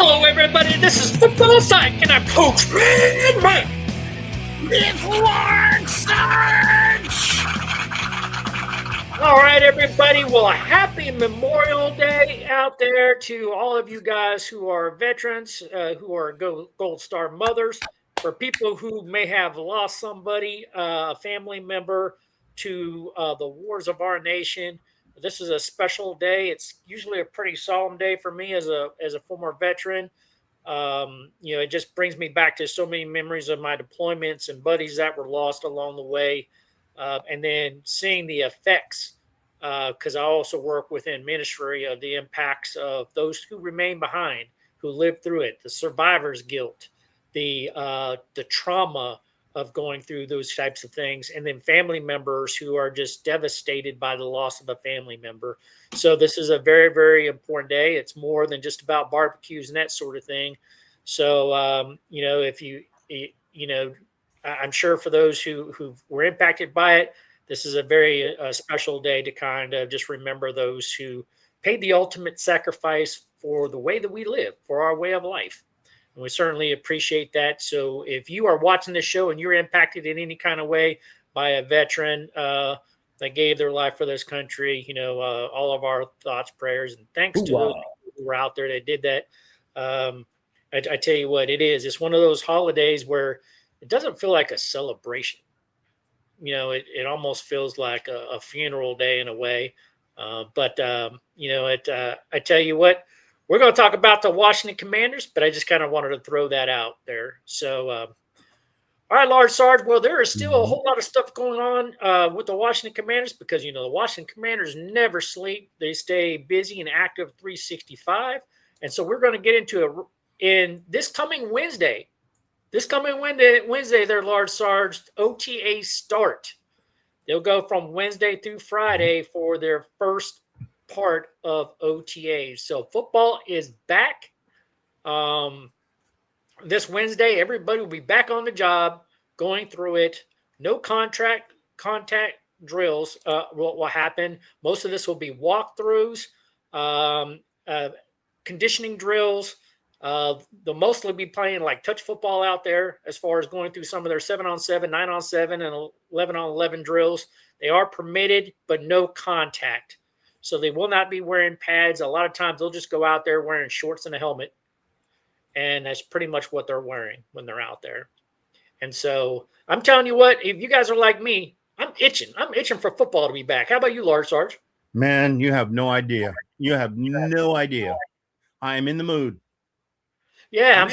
Hello, everybody. This is Football Psych, and I'm Coach Red Mike. It's Lord Sarge! All right, everybody. Well, a happy Memorial Day out there to all of you guys who are veterans, who are Gold Star mothers, for people who may have lost somebody, a family member to the wars of our nation. This is a special day. It's usually a pretty solemn day for me as a former veteran. It just brings me back to so many memories of my deployments and buddies that were lost along the way, and then seeing the effects. Because I also work within ministry of the impacts of those who remain behind, who lived through it, the survivor's guilt, the trauma of going through those types of things, and then family members who are just devastated by the loss of a family member. So this is a very, very important day. It's more than just about barbecues and that sort of thing. So if I'm sure for those who were impacted by it, this is a very special day to kind of just remember those who paid the ultimate sacrifice for the way that we live, for our way of life. And we certainly appreciate that. So if you are watching this show and you're impacted in any kind of way by a veteran that gave their life for this country, all of our thoughts, prayers, and thanks to those people who were out there that did that. I tell you what, it's one of those holidays where it doesn't feel like a celebration. It almost feels like a funeral day in a way. I tell you what, we're going to talk about the Washington Commanders, but I just kind of wanted to throw that out there. So, all right, Large Sarge. Well, there is still a whole lot of stuff going on with the Washington Commanders because, the Washington Commanders never sleep. They stay busy and active 365. And so we're going to get into in this coming Wednesday. Wednesday, their Large Sarge OTA start. They'll go from Wednesday through Friday for their first part of OTAs. So football is back. This Wednesday, everybody will be back on the job, going through it. No contact drills will happen. Most of this will be walkthroughs, conditioning drills. They'll mostly be playing like touch football out there as far as going through some of their 7-on-7, 9-on-7, and 11-on-11 drills. They are permitted, but no contact. So they will not be wearing pads. A lot of times they'll just go out there wearing shorts and a helmet. And that's pretty much what they're wearing when they're out there. And so I'm telling you what, if you guys are like me, I'm itching. I'm itching for football to be back. How about you, Large Sarge? Man, you have no idea. You have no idea. I am in the mood. Yeah, I'm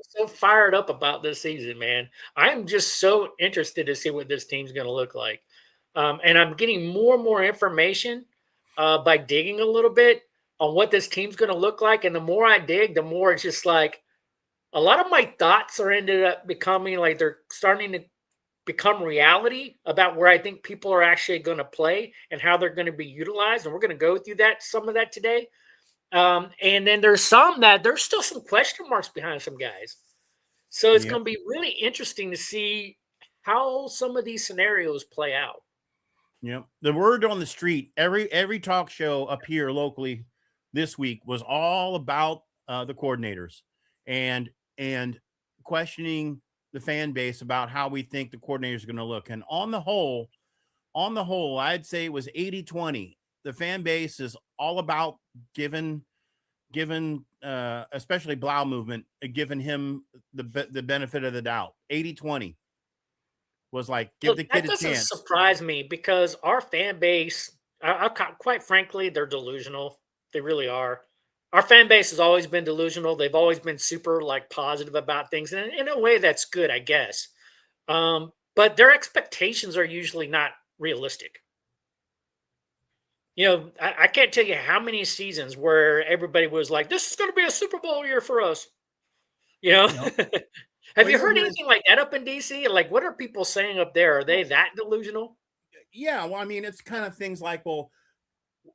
so fired up about this season, man. I'm just so interested to see what this team's going to look like. And I'm getting more and more information by digging a little bit on what this team's going to look like. And the more I dig, the more it's just like a lot of my thoughts are ended up becoming like they're starting to become reality about where I think people are actually going to play and how they're going to be utilized. And we're going to go through some of that today. And then there's still some question marks behind some guys. So it's going to be really interesting to see how some of these scenarios play out. The word on the street, every talk show up here locally this week was all about the coordinators and questioning the fan base about how we think the coordinators are going to look. And on the whole, I'd say it was 80-20. The fan base is all about giving especially Blau movement, giving him the benefit of the doubt. 80-20 was like, give the kid a chance. That doesn't surprise me because our fan base, quite frankly, they're delusional. They really are. Our fan base has always been delusional. They've always been super positive about things. And in a way, that's good, I guess. But their expectations are usually not realistic. I can't tell you how many seasons where everybody was like, this is going to be a Super Bowl year for us. Have you heard anything like that up in DC? Like, what are people saying up there? Are they that delusional? Yeah. Well, I mean, it's kind of things like, well,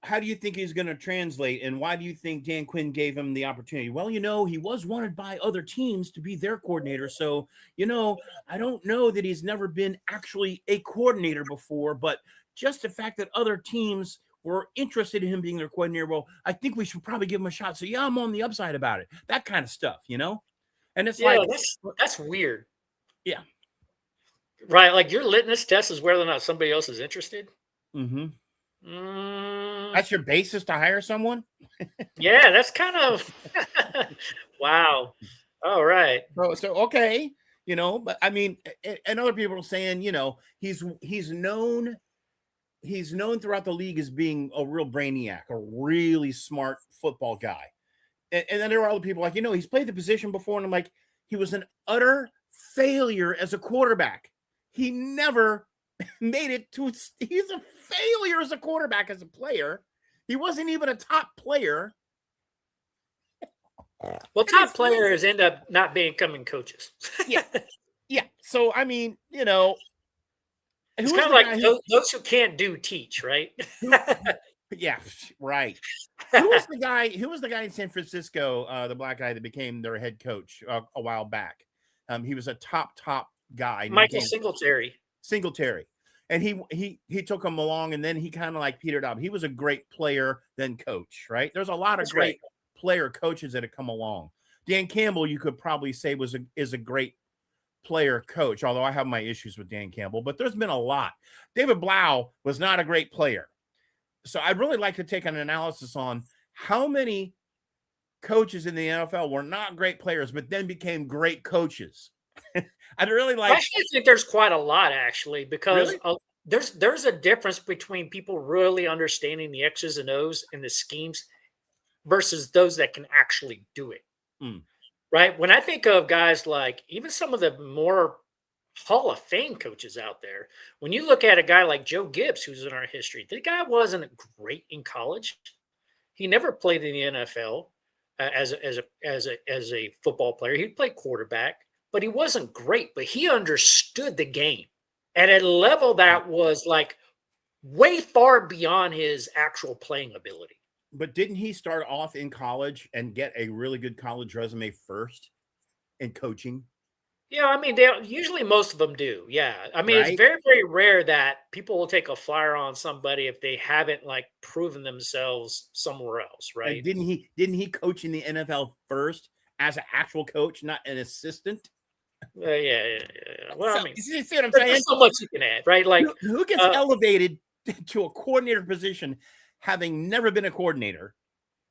how do you think he's going to translate? And why do you think Dan Quinn gave him the opportunity? Well, he was wanted by other teams to be their coordinator. So, I don't know that he's never been actually a coordinator before, but just the fact that other teams were interested in him being their coordinator. Well, I think we should probably give him a shot. So yeah, I'm on the upside about it. That kind of stuff, you know? And it's Yeah, like, that's weird. yeah. Right, like your litmus test is whether or not somebody else is interested. Mm-hmm. Mm, That's your basis to hire someone. yeah, that's kind of wow. All right. So okay, you know, but I mean, and other people are saying, you know, he's known throughout the league as being a real brainiac, a really smart football guy. And then there were other people like, you know, he's played the position before, and I'm like, he was an utter failure as a quarterback. He never made it to. He's a failure as a quarterback, as a player. He wasn't even a top player. Well, top players end up not becoming coaches. Yeah, yeah. So I mean, you know, It's who was kind of the like guy those who can't do teach, right? who yeah, right. Who was the guy? Who was the guy in San Francisco? The black guy that became their head coach a while back. He was a top guy. And he Michael became Singletary. Singletary, and he took him along, and then he kind of like petered out. He was a great player, then coach. Right? There's a lot of That's great right. player coaches that have come along. Dan Campbell, you could probably say is a great player coach, although I have my issues with Dan Campbell. But there's been a lot. David Blau was not a great player. So I'd really like to take an analysis on how many coaches in the NFL were not great players, but then became great coaches. I'd really I like. actually think there's quite a lot actually because Really? there's a difference between people really understanding the X's and O's and the schemes versus those that can actually do it. Mm, Right? When I think of guys like even some of the more Hall of Fame coaches out there, when you look at a guy like Joe Gibbs, who's in our history, the guy wasn't great in college. He never played in the NFL as a football player. He played quarterback, but he wasn't great. But he understood the game at a level mm. that was like way far beyond his actual playing ability. But didn't he start off in college and get a really good college resume first in coaching? Yeah, I mean, they usually most of them do. Yeah, I mean, it's Right? very, very rare that people will take a flyer on somebody if they haven't like proven themselves somewhere else, And right? didn't he coach in the NFL first as an actual coach, not an assistant? Yeah. Well, So I mean, you see what I'm there's saying? just so much you can add, right? Like, Who gets uh, elevated to a coordinator position having never been a coordinator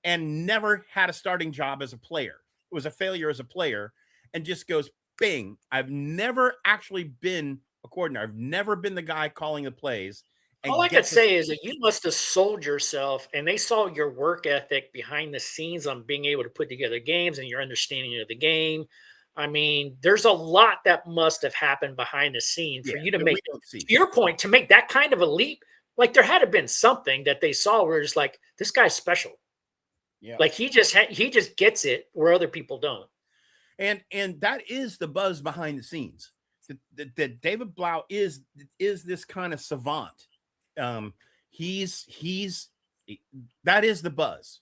and never had a starting job as a player? It was a failure as a player and just goes, bing. I've never actually been a coordinator. I've never been the guy calling the plays all and I could get this. say is that you must have sold yourself, and they saw your work ethic behind the scenes on being able to put together games and your understanding of the game. I mean, there's a lot that must have happened behind the scene for Yeah, you to that we make, don't see. to your point, to make that kind of a leap. Like there had to have been something that they saw where it's like this guy's special. Yeah. Like he just gets it where other people don't. And that is the buzz behind the scenes. That David Blau is this kind of savant. He's that is the buzz.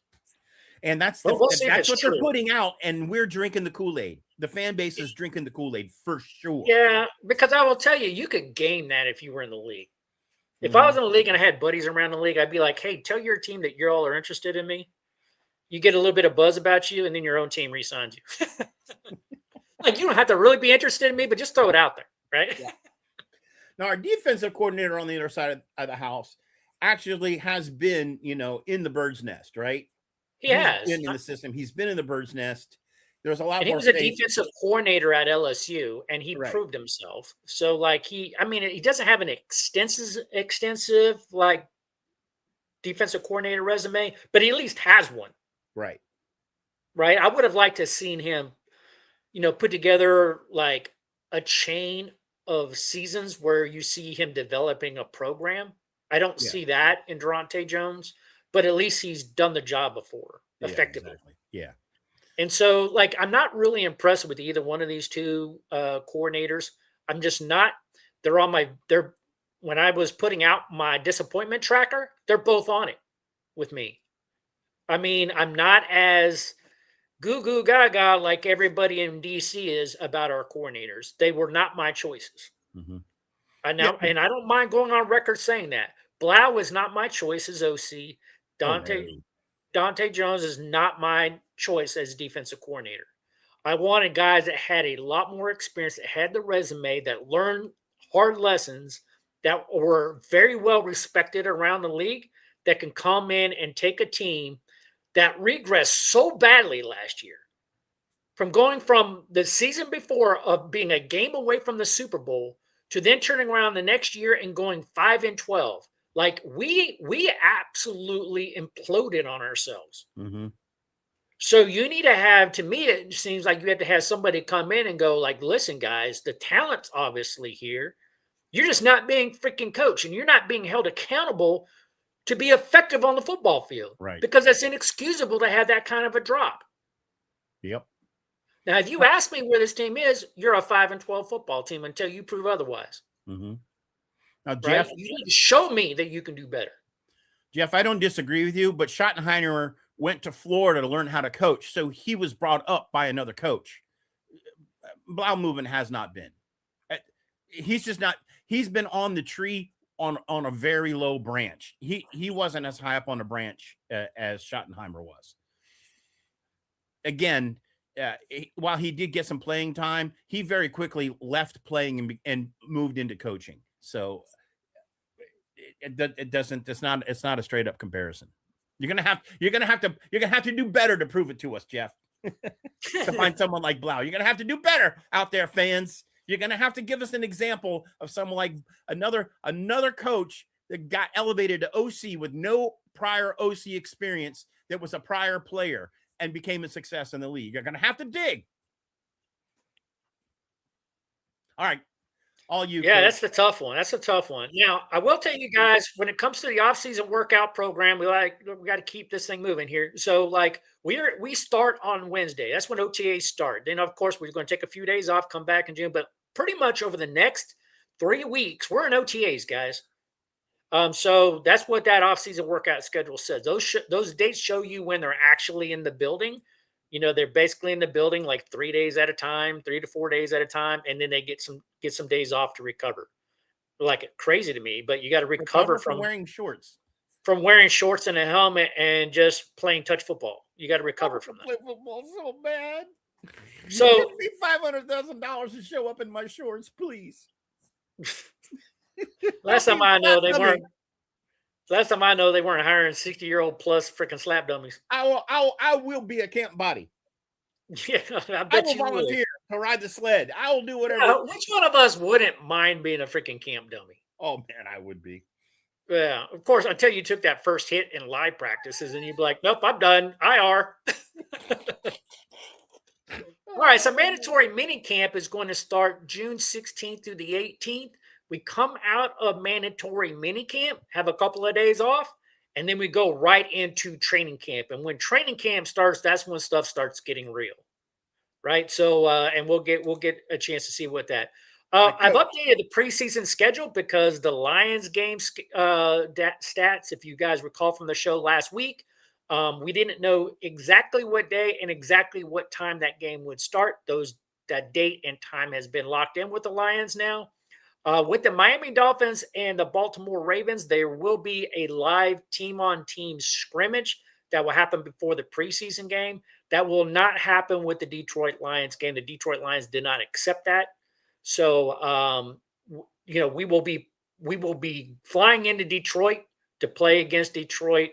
And Well, we'll see if that's it's what they're true. putting out, and we're drinking the Kool-Aid. The fan base is drinking the Kool-Aid for sure. Yeah, because I will tell you, you could game that if you were in the league. If I was Mhm. in the league and I had buddies around the league, I'd be like, "Hey, tell your team that you all are interested in me." You get a little bit of buzz about you, and then your own team resigns you. Like you don't have to really be interested in me, but just throw it out there, right? Yeah. Now our defensive coordinator on the other side of the house actually has been, you know, in the bird's nest, right? He He's has, been in the system. He's been in the bird's nest. There's a lot and he more was a faith. defensive coordinator at LSU, and he Right. proved himself. So, like I mean, he doesn't have an extensive like defensive coordinator resume, but he at least has one, Right. right? I would have liked to have seen him, put together like a chain of seasons where you see him developing a program. I don't Yeah. see that in Durante Jones, but at least he's done the job before Yeah, effectively. exactly. Yeah. And so, like, I'm not really impressed with either one of these two coordinators. I'm just not. They're on my. They're when I was putting out my disappointment tracker, they're both on it with me. I mean, I'm not as goo goo gaga like everybody in DC is about our coordinators. They were not my choices. Mhm. And Yeah. now, and I don't mind going on record saying that. Blau is not my choice as OC. Oh, Dante hey. Dante Jones is not my choice as defensive coordinator. I wanted guys that had a lot more experience, that had the resume, that learned hard lessons, that were very well respected around the league, that can come in and take a team that regressed so badly last year from going from the season before of being a game away from the Super Bowl to then turning around the next year and going 5-12. Like we absolutely imploded on ourselves. Mm-hmm. So you need to have, to me, it seems like you have to have somebody come in and go, like, listen, guys, the talent's obviously here. You're just not being freaking coached and you're not being held accountable to be effective on the football field Right. because it's inexcusable to have that kind of a drop. Yep. Now, if you ask me where this team is, you're a 5-12 football team until you prove otherwise. Mm-hmm. Now, Right? Jeff, You need to show me that you can do better. Jeff, I don't disagree with you, but Schottenheimer went to Florida to learn how to coach, so he was brought up by another coach. Blaumuven has not been. He's just not. He's been on the tree on a very low branch. He wasn't as high up on the branch as Schottenheimer was. Again, while he did get some playing time, he very quickly left playing and moved into coaching. So it doesn't. It's not a straight up comparison. You're gonna have to do better to prove it to us, Jeff. To find someone like Blau, you're gonna have to do better out there, fans. You're gonna have to give us an example of someone like another coach that got elevated to OC with no prior OC experience, that was a prior player and became a success in the league. You're gonna have to dig. All right. All you. Yeah, Coach. that's the tough one. That's a tough one. Now, I will tell you guys, when it comes to the off-season workout program, we got to keep this thing moving here. So, like, we start on Wednesday. That's when OTAs start. Then, of course, we're going to take a few days off, come back in June. But pretty much over the next 3 weeks, we're in OTAs, guys. So that's what that off-season workout schedule says. Those dates show you when they're actually in the building. You know, they're basically in the building like 3 days at a time, 3 to 4 days at a time, and then they get some days off to recover. Like crazy to me, but you got to recover from wearing shorts, from wearing shorts and a helmet and just playing touch football. You got to recover from that. Play football so bad. So give me $500,000 to show up in my shorts, please. Last time I know they weren't hiring 60-year-old plus freaking slap dummies. I will be a camp body. Yeah, I bet you volunteer to ride the sled. I will do whatever. Yeah, which one of us wouldn't mind being a freaking camp dummy? Oh man, I would be. Yeah, of course, until you took that first hit in live practices and you'd be like, nope, I'm done. IR. All right, so mandatory mini camp is going to start June 16th through the 18th. We come out of mandatory mini camp, have a couple of days off, and then we go right into training camp. And when training camp starts, that's when stuff starts getting real, right? So, and we'll get a chance to see what that. I've updated the preseason schedule because the Lions game stats, if you guys recall from the show last week, we didn't know exactly what day and exactly what time that game would start. That date and time has been locked in with the Lions now. With the Miami Dolphins and the Baltimore Ravens, there will be a live team-on-team scrimmage that will happen before the preseason game. That will not happen with the Detroit Lions game. The Detroit Lions did not accept that. So, we will be flying into Detroit to play against Detroit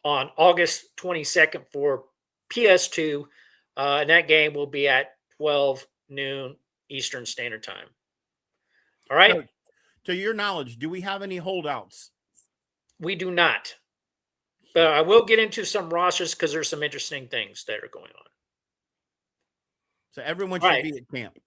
on August 22nd for PS2. And that game will be at 12 noon Eastern Standard Time. All right. So, to your knowledge, do we have any holdouts? We do not. But I will get into some rosters because there's some interesting things that are going on. So everyone should be at camp.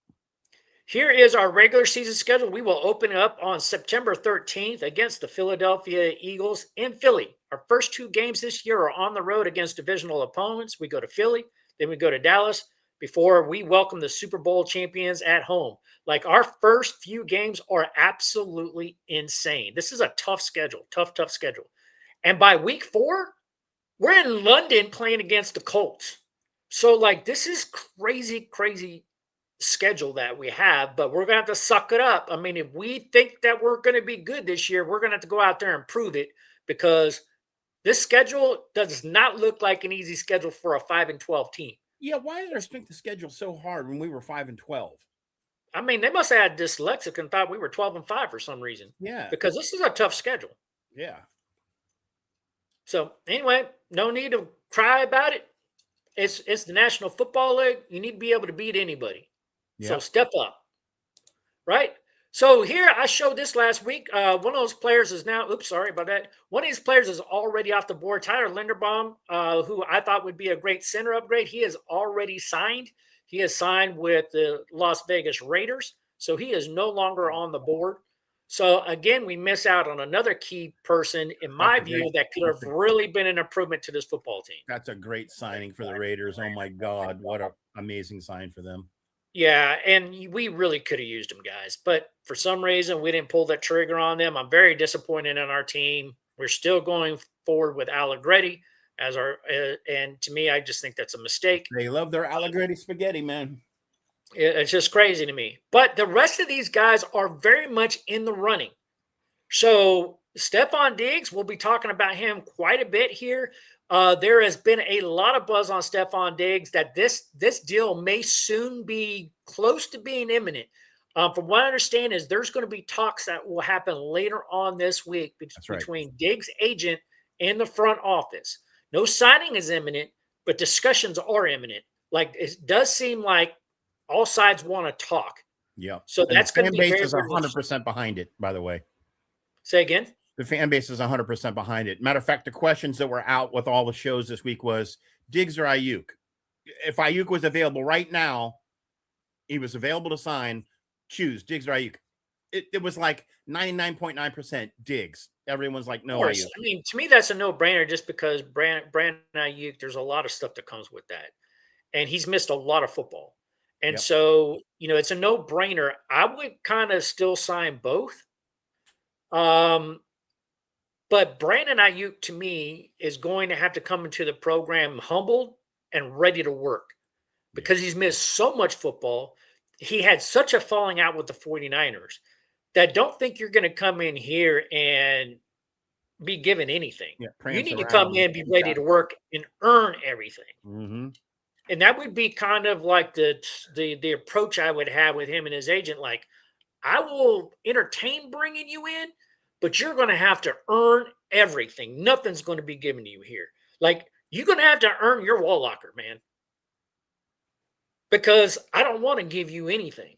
Here is our regular season schedule. We will open up on September 13th against the Philadelphia Eagles in Philly. Our first 2 games this year are on the road against divisional opponents. We go to Philly, then we go to Dallas before we welcome the Super Bowl champions at home. Like, our first few games are absolutely insane. This is a tough schedule, tough schedule. And by week 4, we're in London playing against the Colts. So, like, this is crazy schedule that we have, but we're going to have to suck it up. I mean, if we think that we're going to be good this year, we're going to have to go out there and prove it, because this schedule does not look like an easy schedule for a 5-12 team. Yeah, why is our strength of schedule so hard when we were 5-12? I mean, they must have had dyslexic and thought we were 12-5 for some reason, Yeah, because this is a tough schedule. yeah. So anyway, no need to cry about it. It's the National Football League. You need to be able to beat anybody. So Yep. step up, right? So here I showed this last week. One of those players is now. Oops, sorry about that. One of these players is already off the board. Tyler Linderbaum, who I thought would be a great center upgrade, he is already signed. He is signed with the Las Vegas Raiders, so he is no longer on the board. So again, we miss out on another key person, in my view, that could have really been an improvement to this football team. That's a great signing for the Raiders. Oh my God, what an amazing sign for them. Yeah, and we really could have used them, guys, but for some reason we didn't pull that trigger on them. I'm very disappointed in our team. We're still going forward with Allegretti as our, and to me, I just think that's a mistake. They love their Allegretti spaghetti, man. It's just crazy to me. But the rest of these guys are very much in the running. So Stephon Diggs, we'll be talking about him quite a bit here. There has been a lot of buzz on Stephon Diggs that this deal may soon be close to being imminent. From what I understand, is there's going to be talks that will happen later on this week between Diggs' agent and the front office. No signing is imminent, but discussions are imminent. Like, it does seem like all sides want to talk. Yeah. So that's going to be very, 100% behind it, by the way. Say again? The fan base is 100% behind it. Matter of fact, the questions that were out with all the shows this week was Diggs or Ayuk. If Ayuk was available right now, he was available to sign, choose Diggs or Ayuk. It was like 99.9% Diggs. Everyone's like, no, Ayuk. I mean, to me, that's a no-brainer, just because Brandon Ayuk, there's a lot of stuff that comes with that. And he's missed a lot of football. And so, it's a no-brainer. I would kind of still sign both. But Brandon Ayuk, to me, is going to have to come into the program humbled and ready to work, because he's missed so much football. He had such a falling out with the 49ers that don't think you're going to come in here and be given anything. You need to come in, be ready to work, and earn everything. Mm-hmm. And that would be kind of like the approach I would have with him and his agent. Like, I will entertain bringing you in, but you're going to have to earn everything. Nothing's going to be given to you here. Like, you're going to have to earn your wall locker, man, because I don't want to give you anything.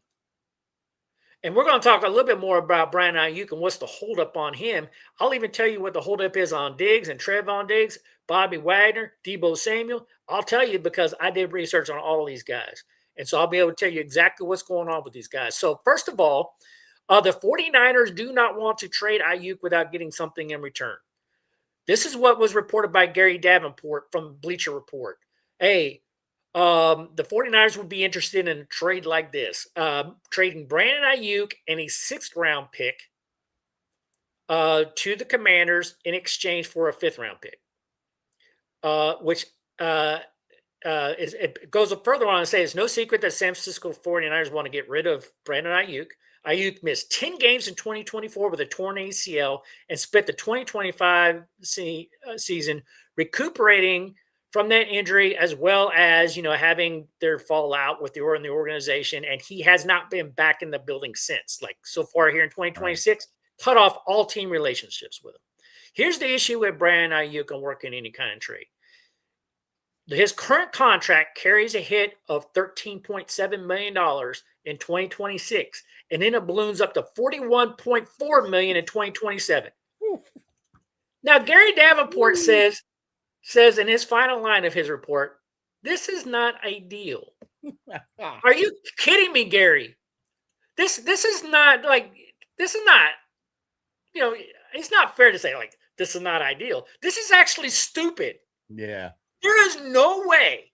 And we're going to talk a little bit more about Brandon Ayuk and what's the holdup on him. I'll even tell you what the holdup is on Diggs and Trevon Diggs, Bobby Wagner, Deebo Samuel. I'll tell you, because I did research on all of these guys. And so I'll be able to tell you exactly what's going on with these guys. So first of all, the 49ers do not want to trade Ayuk without getting something in return. This is what was reported by Gary Davenport from Bleacher Report. Hey, the 49ers would be interested in a trade like this, trading Brandon Ayuk and a 6th-round pick to the Commanders in exchange for a 5th-round pick, which it goes further on to say it's no secret that San Francisco 49ers want to get rid of Brandon Ayuk. Ayuk missed 10 games in 2024 with a torn ACL and spent the 2025 season recuperating from that injury, as well as, having their fallout with the organization. And he has not been back in the building since. Like, so far here in 2026, cut off all team relationships with him. Here's the issue with Brandon Ayuk and working any kind of trade. His current contract carries a hit of $13.7 million in 2026, and then it balloons up to $41.4 million in 2027. Now, Gary Davenport says in his final line of his report, this is not ideal. Are you kidding me, Gary? This is not, it's not fair to say, like, this is not ideal. This is actually stupid. Yeah. There is no way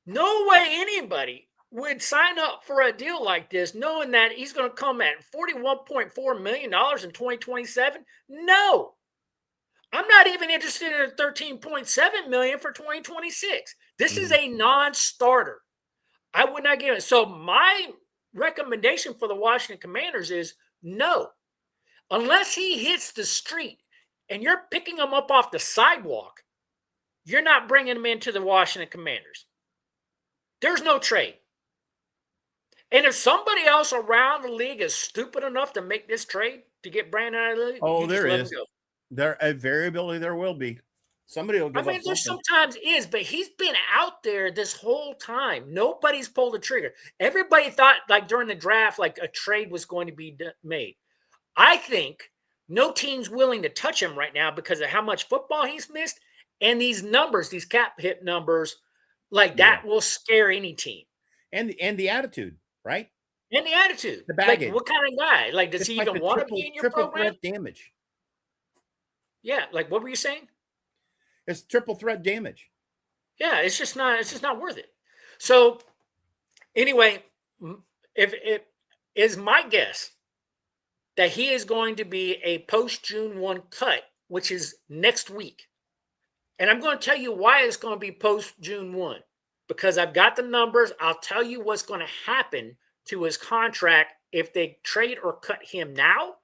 anybody would sign up for a deal like this knowing that he's going to come at $41.4 million in 2027. No. I'm not even interested in $13.7 million for 2026. This is a non-starter. I would not give it. So my recommendation for the Washington Commanders is no, unless he hits the street and you're picking him up off the sidewalk, you're not bringing him into the Washington Commanders. There's no trade. And if somebody else around the league is stupid enough to make this trade to get Brandon out of the league, Oh, you just there let is. him go. There a variability there will be. Somebody will give I mean, up there something. sometimes is, but he's been out there this whole time. Nobody's pulled the trigger. Everybody thought, like during the draft, like a trade was going to be made. I think no team's willing to touch him right now because of how much football he's missed and these numbers, these cap hit numbers, like that will scare any team. And the attitude, right? And the attitude. The Like, baggage. what kind of guy? Like, does It's he like even the want to be in your triple program? threat damage. Yeah. Like, what were you saying? It's triple threat damage. Yeah, it's just not worth it. So anyway, if it is my guess that he is going to be a post June 1 cut, which is next week. And I'm going to tell you why it's going to be post June 1, because I've got the numbers. I'll tell you what's going to happen to his contract if they trade or cut him now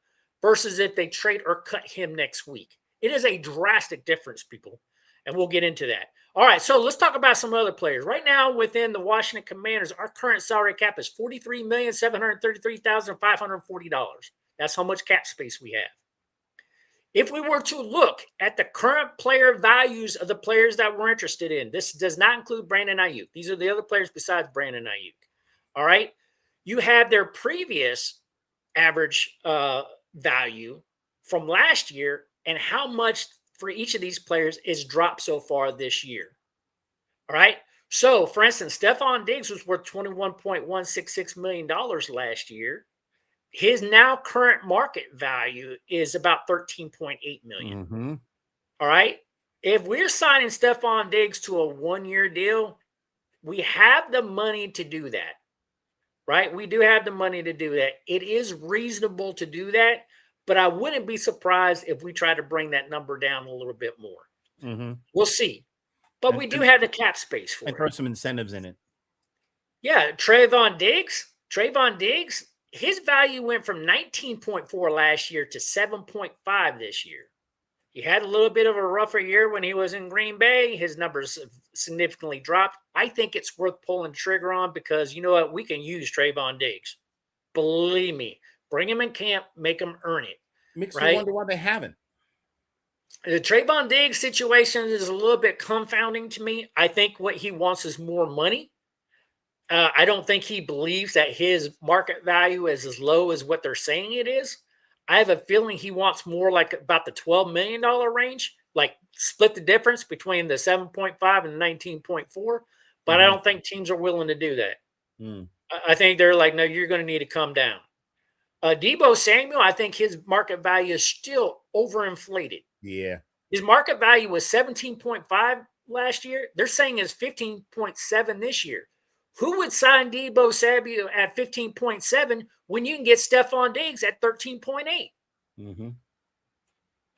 versus if they trade or cut him next week. It is a drastic difference, people. And we'll get into that. All right, so let's talk about some other players. Right now, within the Washington Commanders, our current salary cap is $43,733,540. That's how much cap space we have. If we were to look at the current player values of the players that we're interested in, this does not include Brandon Ayuk. These are the other players besides Brandon Ayuk. All right. You have their previous average value from last year and how much for each of these players is dropped so far this year. All right. So, for instance, Stephon Diggs was worth $21.166 million last year. His now current market value is about $13.8 million. Mm-hmm. All right. If we're signing Stephon Diggs to a 1-year deal, we have the money to do that. Right? We do have the money to do that. It is reasonable to do that, but I wouldn't be surprised if we try to bring that number down a little bit more. Mm-hmm. We'll see. But we do have the cap space for it. And throw some incentives in it. Yeah. Trayvon Diggs, his value went from 19.4 last year to 7.5 this year. He had a little bit of a rougher year when he was in Green Bay. His numbers have significantly dropped. I think it's worth pulling the trigger on because you know what? We can use Trayvon Diggs. Believe me. Bring him in camp, make him earn it. Makes right? me wonder why they haven't. The Trayvon Diggs situation is a little bit confounding to me. I think what he wants is more money. I don't think he believes that his market value is as low as what they're saying it is. I have a feeling he wants more like about the $12 million range, like split the difference between the 7.5 and 19.4. But I don't think teams are willing to do that. I think they're like, no, you're going to need to come down. Deebo Samuel, I think his market value is still overinflated. Yeah. His market value was 17.5 last year. They're saying it's 15.7 this year. Who would sign Deebo Samuel at 15.7 when you can get Stephon Diggs at 13.8? Mm-hmm.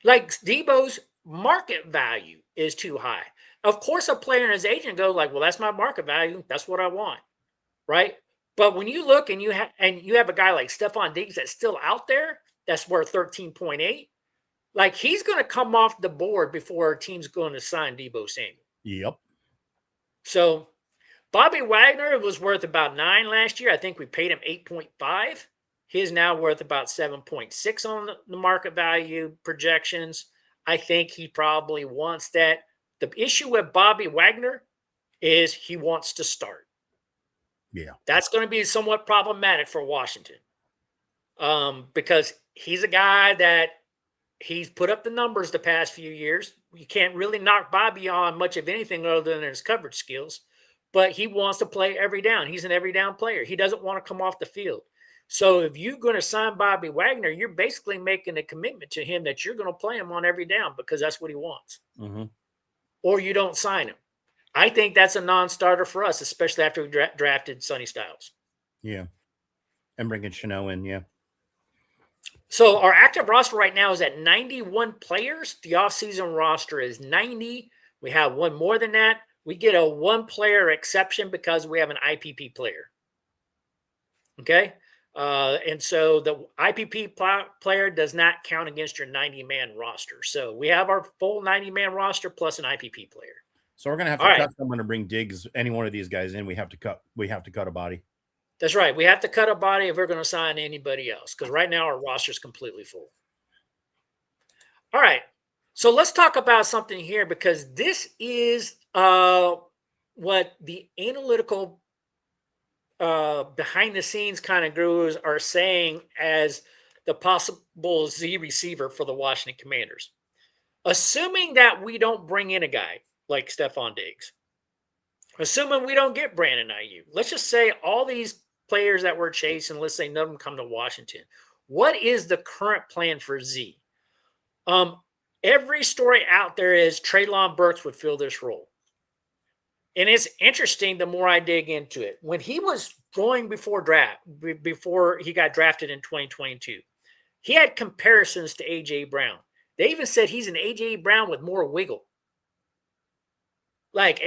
Like Deebo's market value is too high. Of course, a player and his agent go like, well, that's my market value. That's what I want. Right. But when you look and you have a guy like Stephon Diggs that's still out there, that's worth 13.8. Like he's going to come off the board before a team's going to sign Deebo Samuel. Yep. So Bobby Wagner was worth about 9 last year. I think we paid him 8.5. He's now worth about 7.6 on the market value projections. I think he probably wants that. The issue with Bobby Wagner is he wants to start. Yeah. That's going to be somewhat problematic for Washington because he's a guy that he's put up the numbers the past few years. You can't really knock Bobby on much of anything other than his coverage skills, but he wants to play every down. He's an every down player. He doesn't want to come off the field. So if you're going to sign Bobby Wagner, you're basically making a commitment to him that you're going to play him on every down because that's what he wants. Mm-hmm. Or you don't sign him. I think that's a non-starter for us, especially after we drafted Sonny Styles. Yeah. And bringing Chanel in, yeah. So our active roster right now is at 91 players. The offseason roster is 90. We have one more than that. we get a one-player exception because we have an IPP player. Okay. And so the IPP player does not count against your 90-man roster. So we have our full 90-man roster plus an IPP player. So we're gonna have All to right. cut someone to bring Diggs, any one of these guys in. We have to cut a body. That's right. We have to cut a body if we're going to sign anybody else because right now our roster is completely full. All right. So let's talk about something here because this is what the analytical behind the scenes kind of gurus are saying as the possible Z receiver for the Washington Commanders. Assuming that we don't bring in a guy like Stephon Diggs, assuming we don't get Brandon Ayuk, let's just say all these players that we're chasing, let's say none of them come to Washington. What is the current plan for Z? Every story out there is Treylon Burks would fill this role. And it's interesting the more I dig into it. When he was going before he got drafted in 2022, he had comparisons to A.J. Brown. They even said he's an A.J. Brown with more wiggle. Like,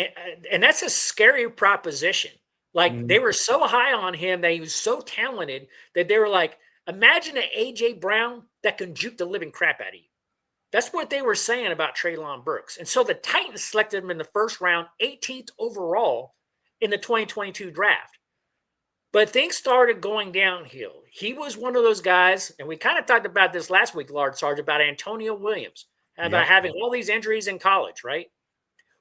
and that's a scary proposition. Like, they were so high on him that he was so talented that they were like, imagine an A.J. Brown that can juke the living crap out of you. That's what they were saying about Treylon Burks. And so the Titans selected him in the first round, 18th overall in the 2022 draft. But things started going downhill. He was one of those guys, and we kind of talked about this last week, Large Sarge, about Antonio Williams, about having all these injuries in college, right?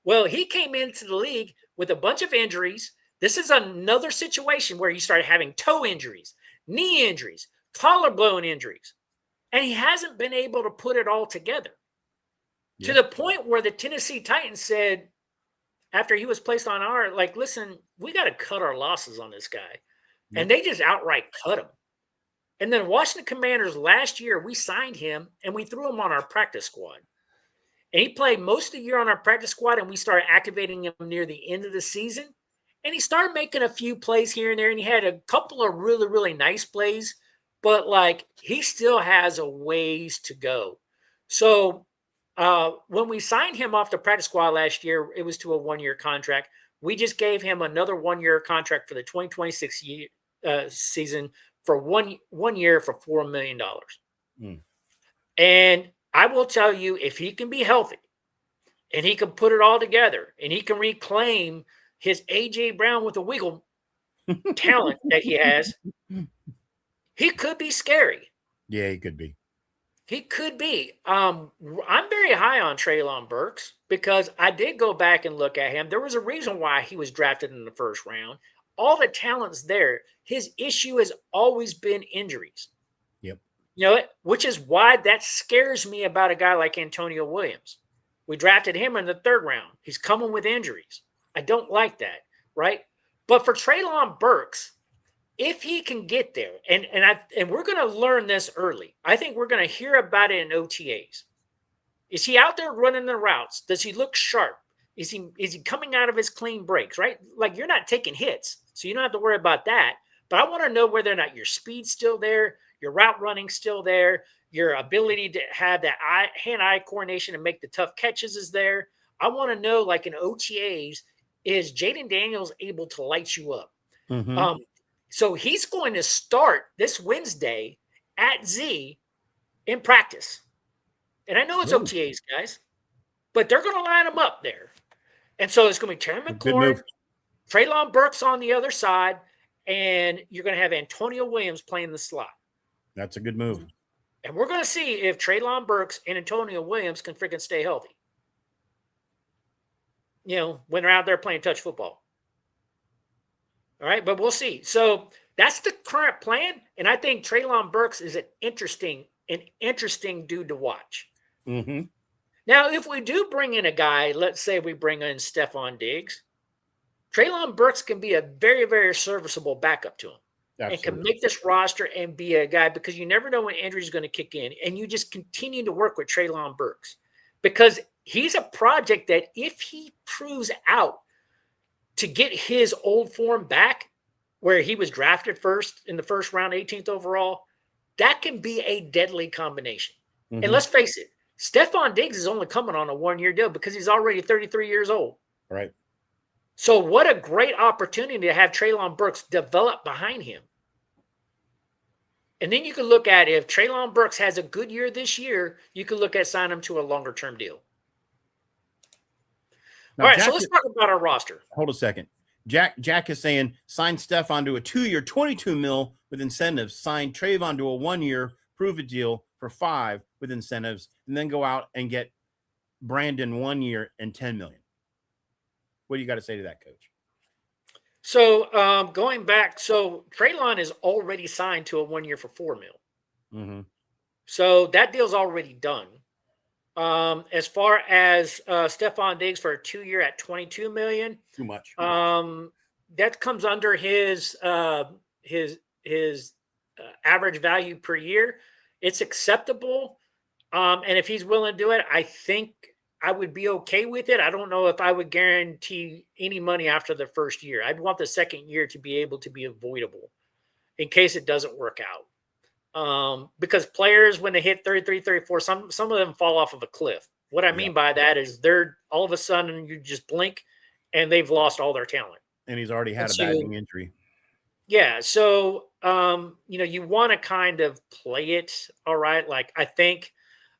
Well, he came into the league with a bunch of injuries. This is another situation where he started having toe injuries, knee injuries, collarbone injuries. And he hasn't been able to put it all together to the point where the Tennessee Titans said, after he was placed on our, like, listen, we got to cut our losses on this guy. And they just outright cut him. And then Washington Commanders last year, we signed him and we threw him on our practice squad. And he played most of the year on our practice squad, and we started activating him near the end of the season. And he started making a few plays here and there, and he had a couple of really, really nice plays. But, like, he still has a ways to go. So when we signed him off the practice squad last year, it was to a one-year contract. We just gave him another one-year contract for the 2026 season for one year for $4 million. And I will tell you, if he can be healthy and he can put it all together and he can reclaim his A.J. Brown with a wiggle talent that he has, he could be scary. Yeah, he could be. He could be. I'm very high on Treylon Burks because I did go back and look at him. There was a reason why he was drafted in the first round. All the talent's there. His issue has always been injuries. Yep. You know, which is why that scares me about a guy like Antonio Williams. We drafted him in the third round. He's coming with injuries. I don't like that, right? But for Treylon Burks, if he can get there, and we're going to learn this early. I think we're going to hear about it in OTAs. Is he out there running the routes? Does he look sharp? Is he coming out of his clean breaks, right? Like, you're not taking hits, so you don't have to worry about that. But I want to know whether or not your speed's still there, your route running still there, your ability to have that hand-eye coordination and make the tough catches is there. I want to know, like in OTAs, is Jaden Daniels able to light you up? So he's going to start this Wednesday at Z in practice. And I know it's OTAs, guys, but they're going to line him up there. And so it's going to be Terry McLaurin, Treylon Burks on the other side, and you're going to have Antonio Williams playing the slot. That's a good move. And we're going to see if Treylon Burks and Antonio Williams can freaking stay healthy. You know, when they're out there playing touch football. All right, but we'll see. So that's the current plan, and I think Treylon Burks is an interesting dude to watch. Now, if we do bring in a guy, let's say we bring in Stephon Diggs, Treylon Burks can be a very, very serviceable backup to him. Absolutely. And can make this roster and be a guy, because you never know when injury is going to kick in, and you just continue to work with Treylon Burks because he's a project that if he proves out to get his old form back, where he was drafted first in the first round, 18th overall, that can be a deadly combination. And let's face it, Stephon Diggs is only coming on a one-year deal because he's already 33 years old. Right. So what a great opportunity to have Treylon Burks develop behind him. And then you can look at if Treylon Burks has a good year this year, you can look at signing him to a longer term deal. Now, All right, Jack, so let's talk about our roster. hold a second. Jack is saying sign Stephon to a 2-year, $22 million with incentives. Sign Trayvon to a 1-year prove it deal for $5 million with incentives, and then go out and get Brandon 1 year and $10 million. What do you got to say to that, Coach? So going back, so Treylon is already signed to a 1 year for $4 million. Mm-hmm. So that deal's already done. As far as Stephon Diggs for a 2-year at $22 million, Too much. that comes under his average value per year. It's acceptable, and if he's willing to do it, I think I would be okay with it. I don't know if I would guarantee any money after the first year. I'd want the second year to be able to be avoidable in case it doesn't work out. Because players, when they hit 33, 34, some of them fall off of a cliff. What I mean by that is they're all of a sudden you just blink and they've lost all their talent. And he's already had a bad knee injury. Yeah. So, you want to kind of play it. All right. Like,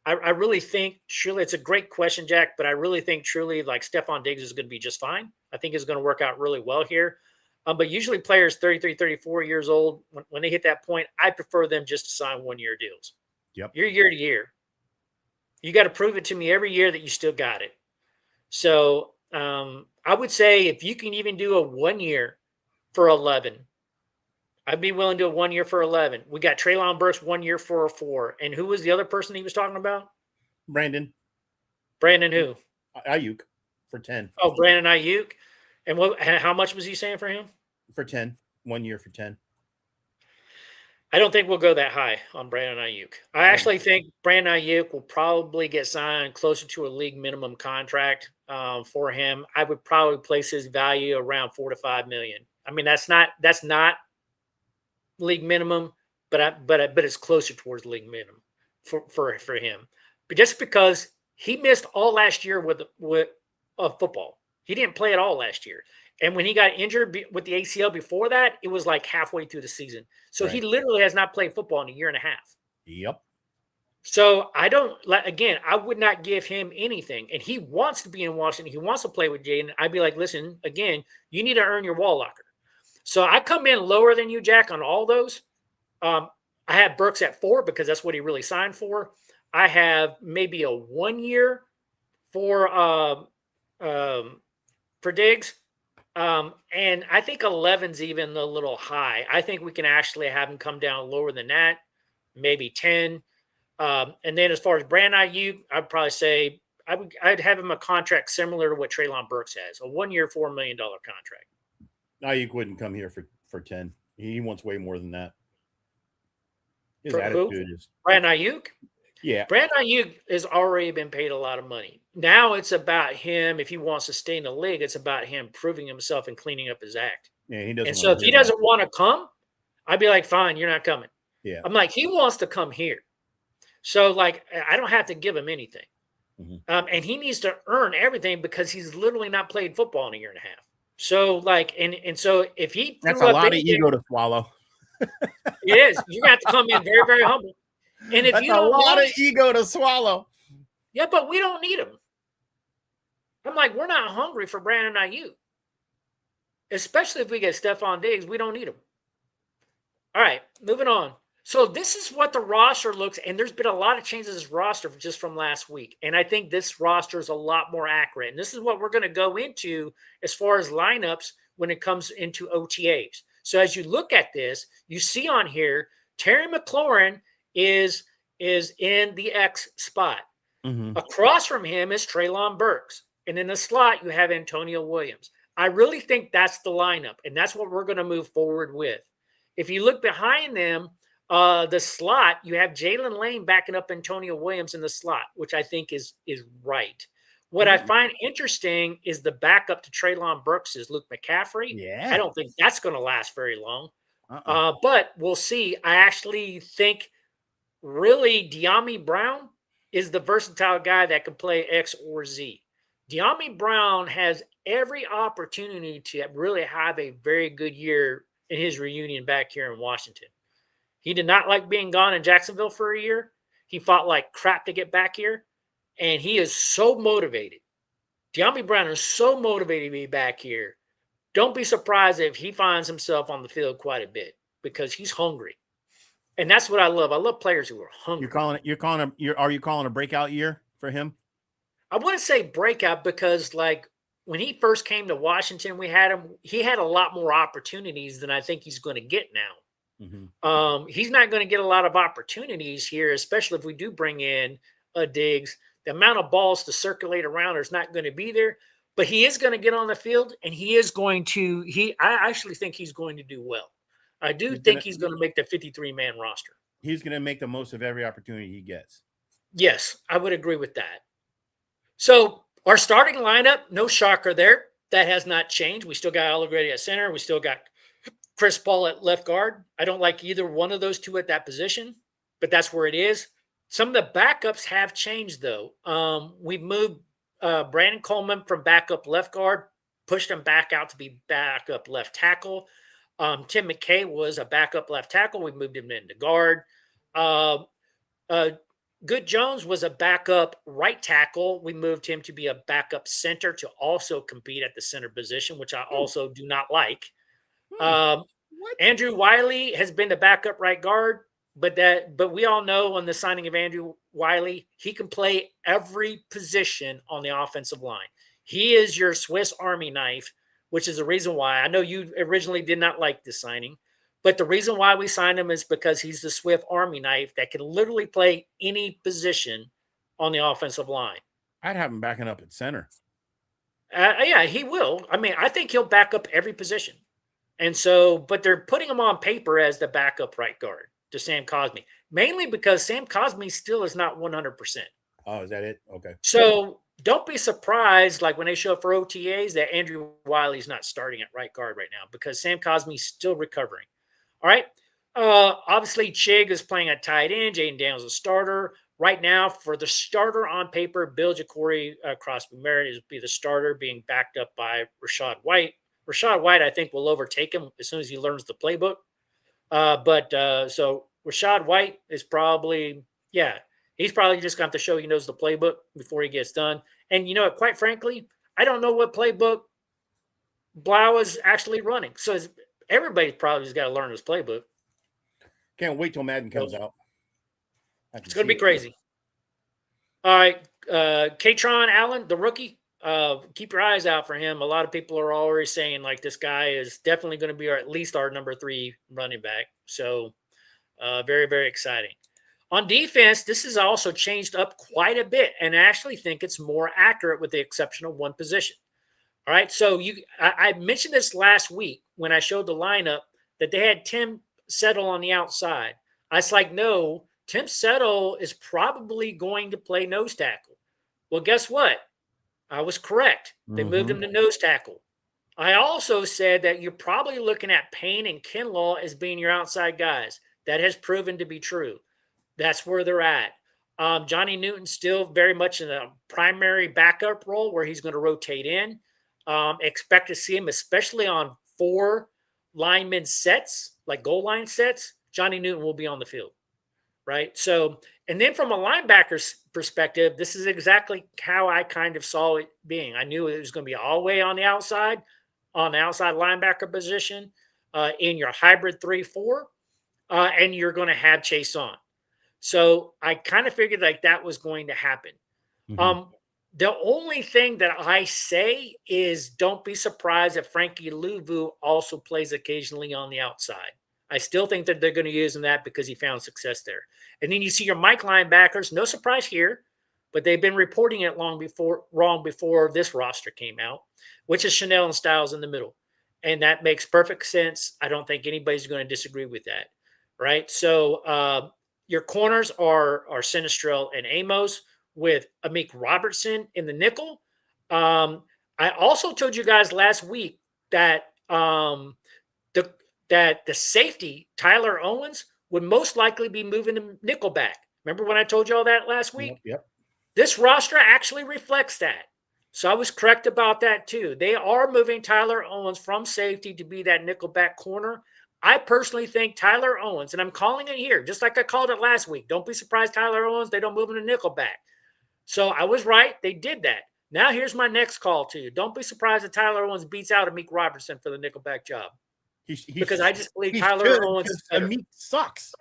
I really think truly, it's a great question, Jack, but I really think truly like Stephon Diggs is going to be just fine. I think it's going to work out really well here. But usually players 33, 34 years old, when they hit that point, I prefer them just to sign 1-year deals. Yep. You're year to year. You got to prove it to me every year that you still got it. So I would say if you can even do a 1 year for 11, I'd be willing to do a 1 year for 11. We got Treylon Burks 1 year for a 4. And who was the other person he was talking about? Brandon who? Ayuk for 10. Oh, Brandon Ayuk. And how much was he saying for him? For 10. 1 year for 10. I don't think we'll go that high on Brandon Ayuk. I actually think Brandon Ayuk will probably get signed closer to a league minimum contract for him. I would probably place his value around $4 to $5 million. I mean, that's not league minimum, but it's closer towards league minimum for him. But just because he missed all last year with football, he didn't play at all last year. And when he got injured with the ACL before that, it was like halfway through the season. So He literally has not played football in a year and a half. Yep. So I would not give him anything. And he wants to be in Washington. He wants to play with Jaden. I'd be like, listen, again, you need to earn your wall locker. So I come in lower than you, Jack, on all those. I have Burks at 4 because that's what he really signed for. I have maybe a 1 year for Diggs. And I think 11's even a little high. I think we can actually have him come down lower than that, maybe 10. And then as far as Brandon Ayuk, I'd probably say I'd have him a contract similar to what Treylon Burks has, a 1 year, $4 million contract. Ayuk wouldn't come here for 10. He wants way more than that. His For attitude who? is Brandon Ayuk? Yeah. Brandon Ayuk has already been paid a lot of money. Now it's about him. If he wants to stay in the league, it's about him proving himself and cleaning up his act. Yeah, he doesn't. And so if he doesn't want to come, I'd be like, fine, you're not coming. Yeah. I'm like, he wants to come here. So like, I don't have to give him anything. Mm-hmm. And he needs to earn everything because he's literally not played football in a year and a half. So like, and so if he that's a lot of ego to swallow. It is. You have to come in very, very humble. And if that's you don't a lot of ego to swallow. Yeah, but we don't need him. I'm like, we're not hungry for Brandon Ayuk. Especially if we get Stephon Diggs, we don't need him. All right, moving on. So this is what the roster looks, and there's been a lot of changes to this roster just from last week. And I think this roster is a lot more accurate. And this is what we're going to go into as far as lineups when it comes into OTAs. So as you look at this, you see on here, Terry McLaurin is in the X spot. Mm-hmm. Across from him is Treylon Burks. And in the slot, you have Antonio Williams. I really think that's the lineup, and that's what we're going to move forward with. If you look behind them, the slot, you have Jalen Lane backing up Antonio Williams in the slot, which I think is right. What I find interesting is the backup to Treylon Burks is Luke McCaffrey. Yeah. I don't think that's going to last very long. But we'll see. I actually think really De'Ami Brown is the versatile guy that can play X or Z. De'Ami Brown has every opportunity to really have a very good year in his reunion back here in Washington. He did not like being gone in Jacksonville for a year. He fought like crap to get back here, and he is so motivated. De'Ami Brown is so motivated to be back here. Don't be surprised if he finds himself on the field quite a bit because he's hungry. And that's what I love. I love players who are hungry. Are you calling a breakout year for him? I wouldn't say breakout because like when he first came to Washington, he had a lot more opportunities than I think he's going to get now. He's not going to get a lot of opportunities here, especially if we do bring in a Diggs. The amount of balls to circulate around is not going to be there, but he is going to get on the field and he is going to. I actually think he's going to do well. I do think he's going to make the 53-man roster. He's going to make the most of every opportunity he gets. Yes, I would agree with that. So our starting lineup, no shocker there. That has not changed. We still got Allegretti at center. We still got Chris Paul at left guard. I don't like either one of those two at that position, but that's where it is. Some of the backups have changed, though. We've moved Brandon Coleman from backup left guard, pushed him back out to be backup left tackle. Tim McKay was a backup left tackle. We moved him into guard. Good Jones was a backup right tackle. We moved him to be a backup center to also compete at the center position, which I also do not like. Andrew Wiley has been the backup right guard, but we all know on the signing of Andrew Wiley, he can play every position on the offensive line. He is your Swiss Army knife, which is the reason why I know you originally did not like this signing. But the reason why we signed him is because he's the Swift Army knife that can literally play any position on the offensive line. I'd have him backing up at center. Yeah, he will. I mean, I think he'll back up every position. And so, but they're putting him on paper as the backup right guard to Sam Cosmi, mainly because Sam Cosmi still is not 100%. Oh, is that it? Okay. So don't be surprised, like when they show up for OTAs, that Andrew Wiley's not starting at right guard right now because Sam Cosmi's still recovering. All right. Obviously, Chig is playing at tight end. Jaden Daniels is a starter. Right now, for the starter on paper, Bill Ja'Cory Crosby Merritt is be the starter, being backed up by Rachaad White. Rachaad White, I think, will overtake him as soon as he learns the playbook. So Rachaad White is probably, he's probably just going to have to show he knows the playbook before he gets done. And, you know, quite frankly, I don't know what playbook Blau is actually running. So everybody probably has got to learn his playbook. Can't wait till Madden comes out. It's going to be crazy. All right. Katron Allen, the rookie, keep your eyes out for him. A lot of people are already saying, like, this guy is definitely going to be at least our number 3 running back. So very, very exciting. On defense, this has also changed up quite a bit, and I actually think it's more accurate with the exception of one position. All right, so I mentioned this last week when I showed the lineup that they had Tim Settle on the outside. I was like, no, Tim Settle is probably going to play nose tackle. Well, guess what? I was correct. They moved him to nose tackle. I also said that you're probably looking at Payne and Kinlaw as being your outside guys. That has proven to be true. That's where they're at. Johnny Newton's still very much in a primary backup role where he's going to rotate in. Expect to see him, especially on 4 lineman sets, like goal line sets. Johnny Newton will be on the field, right? So, and then from a linebacker's perspective, this is exactly how I kind of saw it being. I knew it was going to be all the way on the outside linebacker position in your hybrid 3-4, and you're going to have Chase on. So I kind of figured like that was going to happen. The only thing that I say is don't be surprised if Frankie Luvu also plays occasionally on the outside. I still think that they're going to use him that because he found success there. And then you see your Mike linebackers, no surprise here, but they've been reporting it wrong before this roster came out, which is Chanel and Styles in the middle. And that makes perfect sense. I don't think anybody's going to disagree with that, right? So your corners are Sinistrell and Amos, with Amik Robertson in the nickel. I also told you guys last week that the safety, Tyler Owens, would most likely be moving to nickel back. Remember when I told you all that last week? Yep. This roster actually reflects that. So I was correct about that too. They are moving Tyler Owens from safety to be that nickelback corner. I personally think Tyler Owens, and I'm calling it here, just like I called it last week. Don't be surprised, Tyler Owens, they don't move him to nickelback. So I was right. They did that. Now here's my next call to you. Don't be surprised that Tyler Owens beats out Amik Robertson for the nickelback job, because I just believe he Tyler should, Owens is better. Amik sucks.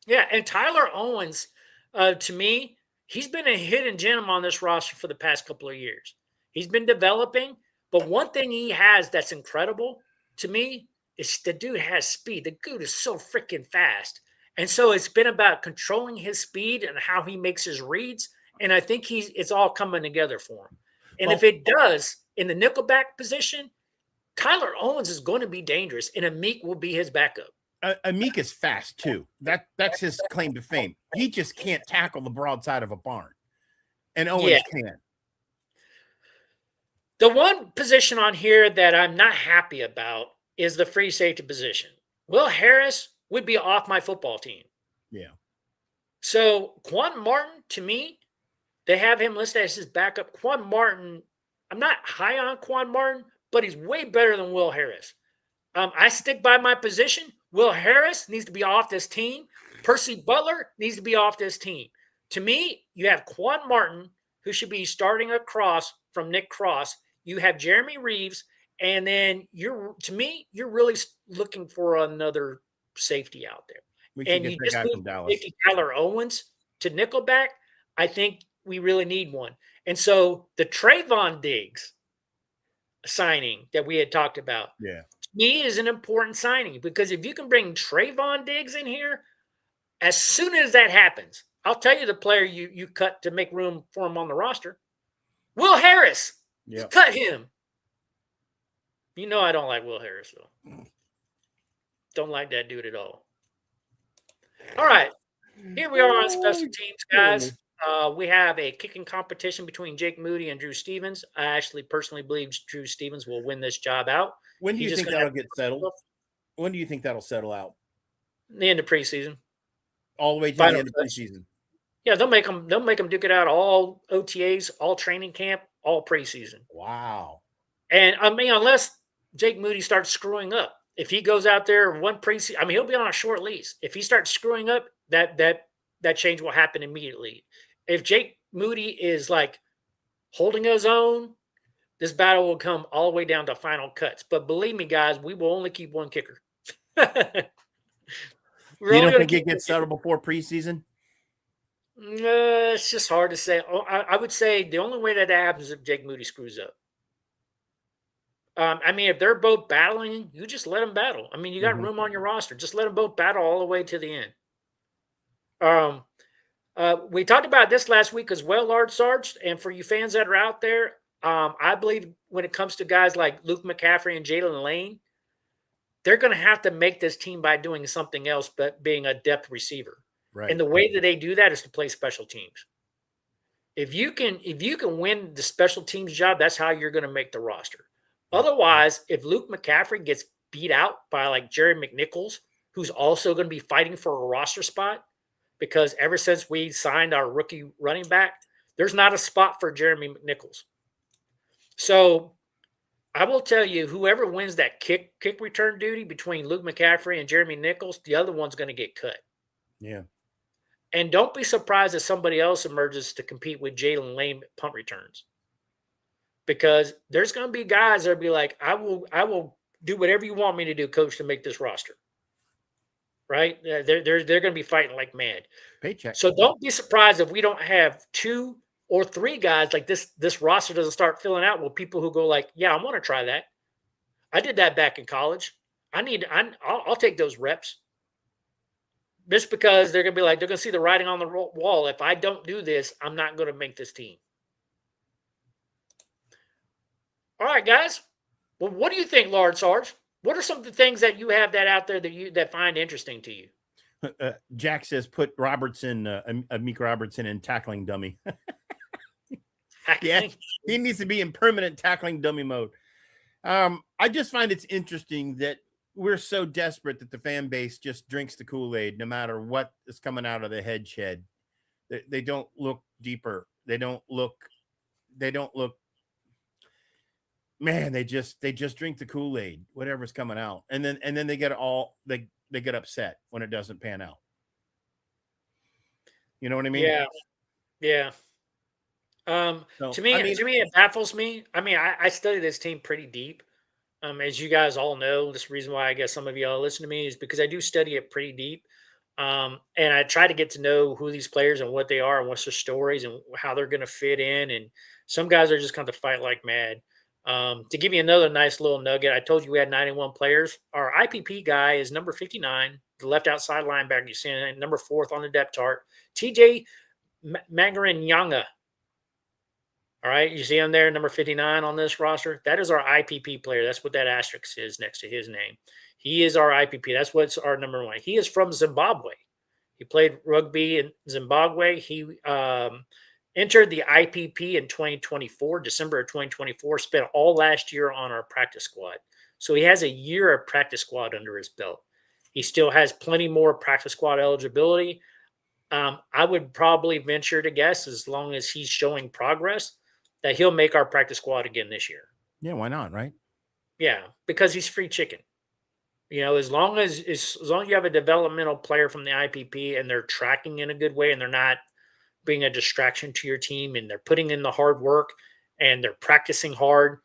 Yeah, and Tyler Owens, to me, he's been a hidden gem on this roster for the past couple of years. He's been developing, but one thing he has that's incredible to me is the dude has speed. The dude is so freaking fast. And so it's been about controlling his speed and how he makes his reads. And I think it's all coming together for him. And Well, if it does in the nickelback position, Tyler Owens is going to be dangerous, and Amik will be his backup. Amik is fast too. That's his claim to fame. He just can't tackle the broadside of a barn, and Owens can. The one position on here that I'm not happy about is the free safety position. Will Harris would be off my football team. Yeah. So Quan Martin, to me, they have him listed as his backup. Quan Martin, I'm not high on Quan Martin, but he's way better than Will Harris. I stick by my position. Will Harris needs to be off this team. Percy Butler needs to be off this team. To me, you have Quan Martin, who should be starting across from Nick Cross. You have Jeremy Reeves, and then you're really looking for another safety out there. We should And get you that just guy moved from Dallas. safety Tyler Owens to nickelback. I think we really need one. And so the Trayvon Diggs signing that we had talked about, Yeah. to me, is an important signing, because if you can bring Trayvon Diggs in here, as soon as that happens, I'll tell you the player you cut to make room for him on the roster. Will Harris. Yeah. Cut him. You know I don't like Will Harris, though. Don't like that dude at all. All right. Here we are on special teams, guys. We have a kicking competition between Jake Moody and Drew Stevens. I actually personally believe Drew Stevens will win this job out. When do you He's just think gonna that'll get settled? When do you think that'll settle out? The end of preseason. All the way to Final the end of touch. preseason. Yeah, they'll make them duke it out all OTAs, all training camp, all preseason. Wow. And I mean, unless Jake Moody starts screwing up, if he goes out there one preseason, I mean, he'll be on a short lease. If he starts screwing up, that change will happen immediately. If Jake Moody is like holding his own, this battle will come all the way down to final cuts. But believe me, guys, we will only keep one kicker. You don't think it gets settled before preseason? It's just hard to say. I would say the only way that happens is if Jake Moody screws up. I mean, if they're both battling, you just let them battle. I mean, you got room on your roster. Just let them both battle all the way to the end. We talked about this last week as well, Lard Sarge. And for you fans that are out there, I believe when it comes to guys like Luke McCaffrey and Jalen Lane, they're going to have to make this team by doing something else but being a depth receiver. Right. And the way that they do that is to play special teams. If you can win the special teams job, that's how you're going to make the roster. Otherwise, if Luke McCaffrey gets beat out by like Jerry McNichols, who's also going to be fighting for a roster spot, because ever since we signed our rookie running back, there's not a spot for Jeremy McNichols. So I will tell you, whoever wins that kick return duty between Luke McCaffrey and Jeremy Nichols, the other one's going to get cut. Yeah. And don't be surprised if somebody else emerges to compete with Jalen Lane at punt returns. Because there's going to be guys that'll be like, I will do whatever you want me to do, coach, to make this roster. Right? They're going to be fighting like mad. Paycheck. So don't be surprised if we don't have 2 or 3 guys like this roster doesn't start filling out with people who go like, yeah, I want to try that. I did that back in college. I'll take those reps. Just because they're going to see the writing on the wall. If I don't do this, I'm not going to make this team. All right, guys. Well, what do you think, Lard Sarge? What are some of the things that you have that out there that find interesting to you? Jack says put Robertson, Amik Robertson in tackling dummy. Yeah, he needs to be in permanent tackling dummy mode. I just find it's interesting that we're so desperate that the fan base just drinks the Kool-Aid no matter what is coming out of the head shed. They don't look deeper. They don't look man, they just drink the Kool-Aid, whatever's coming out, and then they get upset when it doesn't pan out. You know what I mean? Yeah, yeah. So To me, I mean, it baffles me. I mean, I study this team pretty deep. As you guys all know, this reason why I guess some of y'all listen to me is because I do study it pretty deep. And I try to get to know who these players and what they are and what's their stories and how they're going to fit in. And some guys are just kind of fight like mad. To give you another nice little nugget, I told you we had 91 players. Our IPP guy is number 59, the left outside linebacker. You see him, number 4th on the depth chart. TJ Magarinyanga. All right, you see him there, number 59 on this roster. That is our IPP player. That's what that asterisk is next to his name. He is our IPP. That's what's our number 1. He is from Zimbabwe. He played rugby in Zimbabwe. He entered the IPP in 2024, December of 2024. Spent all last year on our practice squad. So he has a year of practice squad under his belt. He still has plenty more practice squad eligibility. I would probably venture to guess, as long as he's showing progress, that he'll make our practice squad again this year. yeah, why not, right? Yeah, because he's free chicken. As long as you have a developmental player from the IPP and they're tracking in a good way and they're not being a distraction to your team and they're putting in the hard work and they're practicing hard,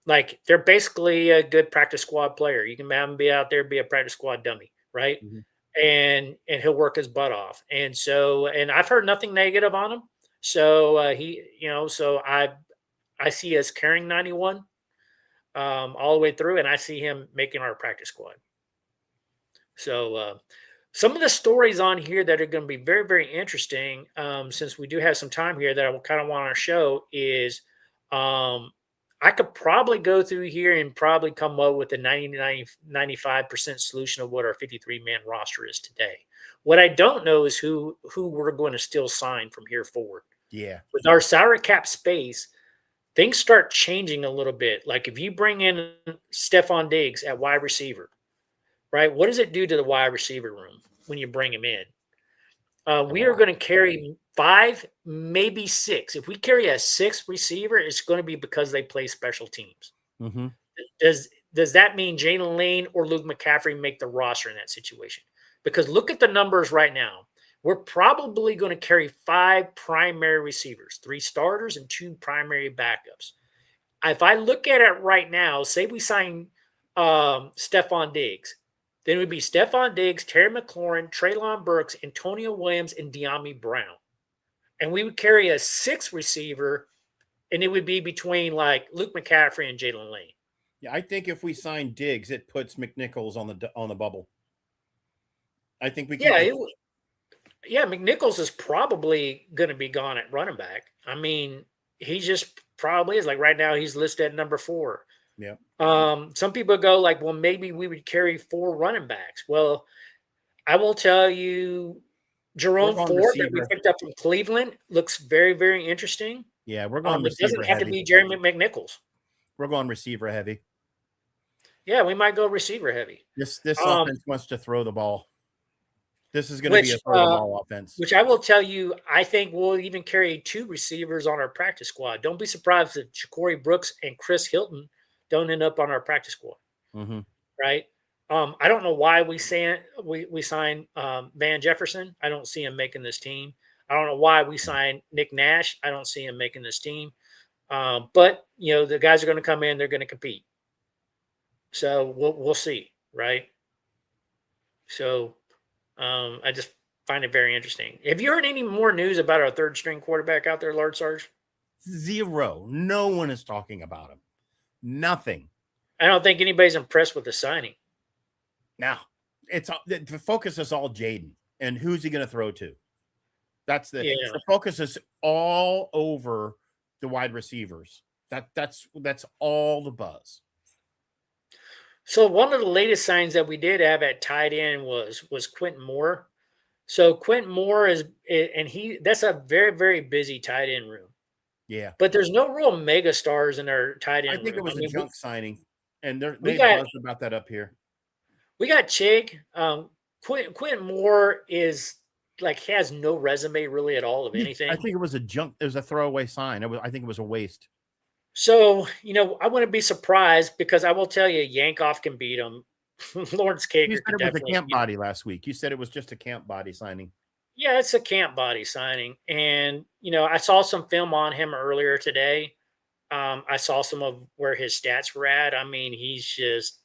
like they're basically a good practice squad player. You can have him be out there, be a practice squad dummy, right? Mm-hmm. And he'll work his butt off. And so, and I've heard nothing negative on him. So so I see us carrying 91 all the way through, and I see him making our practice squad. So some of the stories on here that are going to be very, very interesting, since we do have some time here that I kind of want to show is I could probably go through here and probably come up with a 95% solution of what our 53-man roster is today. What I don't know is who we're going to still sign from here forward. Yeah. With our salary cap space, things start changing a little bit. Like if you bring in Stephon Diggs at wide receiver, right? What does it do to the wide receiver room when you bring him in? We are going to carry 5, maybe 6. If we carry a 6th receiver, it's going to be because they play special teams. Mm-hmm. Does that mean Jalen Lane or Luke McCaffrey make the roster in that situation? Because look at the numbers right now. We're probably going to carry 5 primary receivers, 3 starters and 2 primary backups. If I look at it right now, say we sign Stephon Diggs, then it would be Stephon Diggs, Terry McLaurin, Treylon Burks, Antonio Williams, and De'Ami Brown. And we would carry a 6th receiver, and it would be between like Luke McCaffrey and Jalen Lane. Yeah, I think if we sign Diggs, it puts McNichols on the bubble. I think we can. Yeah, McNichols is probably going to be gone at running back. I mean, he just probably is. Like right now, he's listed at number 4. Yeah. Some people go like, well, maybe we would carry 4 running backs. Well, I will tell you, Jerome Ford that we picked up from Cleveland looks very, very interesting. Yeah, we're going receiver heavy. It doesn't have to be Jeremy McNichols. We're going receiver heavy. Yeah, we might go receiver heavy. This offense wants to throw the ball. This is going to be a throw the ball offense. Which I will tell you, I think we'll even carry 2 receivers on our practice squad. Don't be surprised if Ja'Cory Brooks and Chris Hilton don't end up on our practice squad. Mm-hmm. Right? I don't know why we signed Van Jefferson. I don't see him making this team. I don't know why we signed Nick Nash. I don't see him making this team. But the guys are going to come in. They're going to compete. So we'll see, right? So I just find it very interesting. Have you heard any more news about our 3rd string quarterback out there, Lord Sarge? 0. No one is talking about him. Nothing. I don't think anybody's impressed with the signing. Now, the focus is all Jaden, and who's he going to throw to? That's the focus is all over the wide receivers. That's all the buzz. So one of the latest signs that we did have at tight end was Quentin Moore. So Quentin Moore that's a very, very busy tight end room. Yeah. But there's no real mega stars in our tight end room. I think it was a junk signing, and they buzzed about that up here. We got Chig. Quentin Moore is has no resume really at all of anything. I think it was a junk. It was a throwaway sign. I think it was a waste. So, I wouldn't be surprised because I will tell you, Yankoff can beat him. Lawrence You Kager said could it was a definitely camp beat him. body last week. You said it was just a camp body signing. Yeah, it's a camp body signing. And, I saw some film on him earlier today. I saw some of where his stats were at. I mean, he's just,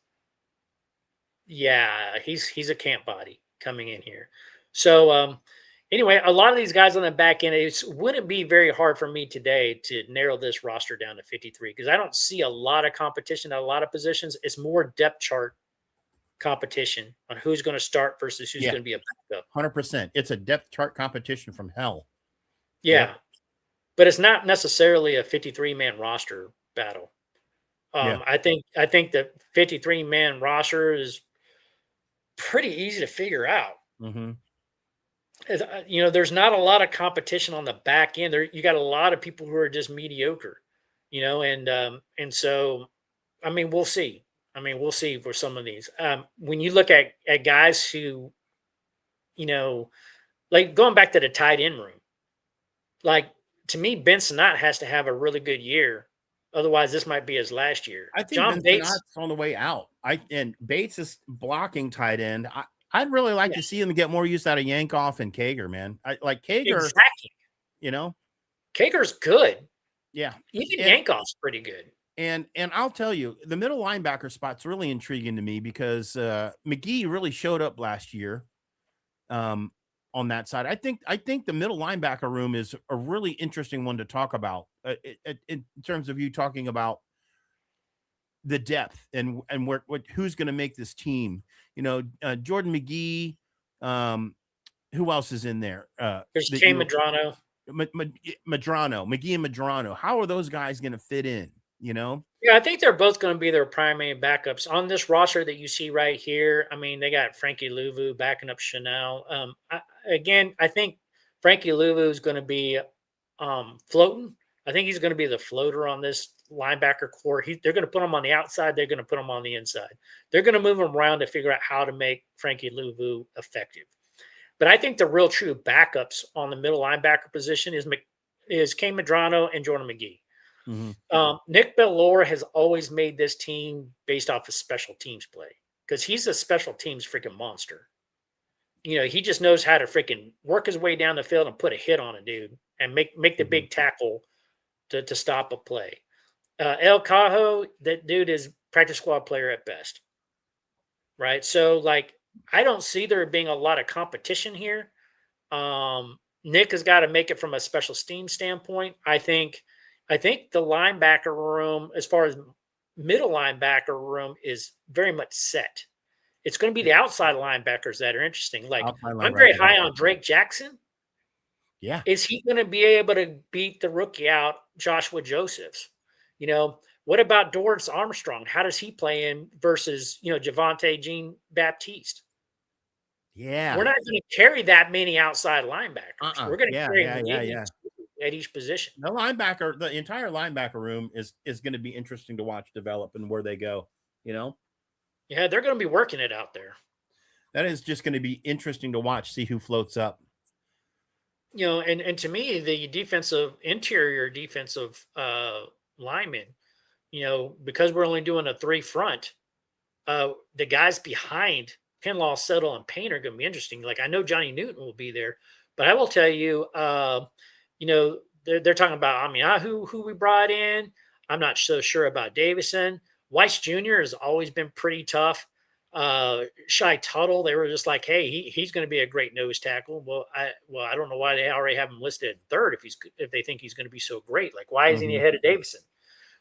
yeah, he's a camp body coming in here. So, anyway, a lot of these guys on the back end, it wouldn't be very hard for me today to narrow this roster down to 53 because I don't see a lot of competition at a lot of positions. It's more depth chart competition on who's going to start versus who's Yeah, going to be a backup. 100%. It's a depth chart competition from hell. Yeah, Yep. but it's not necessarily a 53-man roster battle. Yeah. I think the 53-man roster is pretty easy to figure out. Mm-hmm. There's not a lot of competition on the back end. There, you got a lot of people who are just mediocre, and so, I mean, we'll see. I mean, we'll see for some of these. When you look at guys who, you know, like going back to the tight end room, like to me, Ben Sinnott has to have a really good year. Otherwise, this might be his last year. I think John Ben Bates, Sinnott's on the way out. And Bates is blocking tight end. I'd really like yeah, to see him get more use out of Yankoff and Kager, man. I like Kager, exactly. you know. Kager's good. Yeah. Even And Yankoff's pretty good. and I'll tell you, the middle linebacker spot's really intriguing to me because McGee really showed up last year. Um, on that side, I think the middle linebacker room is a really interesting one to talk about in terms of you talking about the depth and who's going to make this team. Jordan McGee. Who else is in there? There's That Kay you Madrano. Madrano, McGee and Madrano. How are those guys going to fit in? Yeah, I think they're both going to be their primary backups on this roster that you see right here. I mean, they got Frankie Louvu backing up Chanel. Again, I think Frankie Louvu is going to be floating. I think he's going to be the floater on this linebacker core. They're going to put him on the outside. They're going to put him on the inside. They're going to move him around to figure out how to make Frankie Louvu effective. But I think the real true backups on the middle linebacker position is Kay Madrano and Jordan McGee. Mhm. Nick Bellore has always made this team based off of special teams play because he's a special teams freaking monster. He just knows how to freaking work his way down the field and put a hit on a dude and make the Mhm. big tackle to stop a play. El Cajo, that dude is practice squad player at best, right? So like, I don't see there being a lot of competition here. Nick has got to make it from a special team standpoint. I think the linebacker room, as far as middle linebacker room, is very much set. It's going to be the outside linebackers that are interesting. Like Outside I'm very linebackers. high on Drake Jackson. Yeah. Is he going to be able to beat the rookie out, Joshua Josephs? What about Dorrance Armstrong? How does he play in versus Javante Jean Baptiste? We're Yeah. not going to carry that many outside linebackers. We're going to Yeah. carry Yeah. Yeah. maybe Yeah. two at each position. The entire linebacker room is going to be interesting to watch develop and where they go. You know, Yeah, they're going to be working it out there. that is just going to be interesting to watch. See who floats up. And to me, the interior defensive linemen, because we're only doing a three front, the guys behind Kinlaw, Settle, and Payne are going to be interesting. Like I know Johnny Newton will be there, but I will tell you, they're talking about who we brought in. I'm not so sure about Davison. Weiss Jr. has always been pretty tough. Shy Tuttle, they were just like, hey, he's going to be a great nose tackle. Well, I don't know why they already have him listed at third if they think he's going to be so great. Like, why isn't he Mhm. ahead of Davison?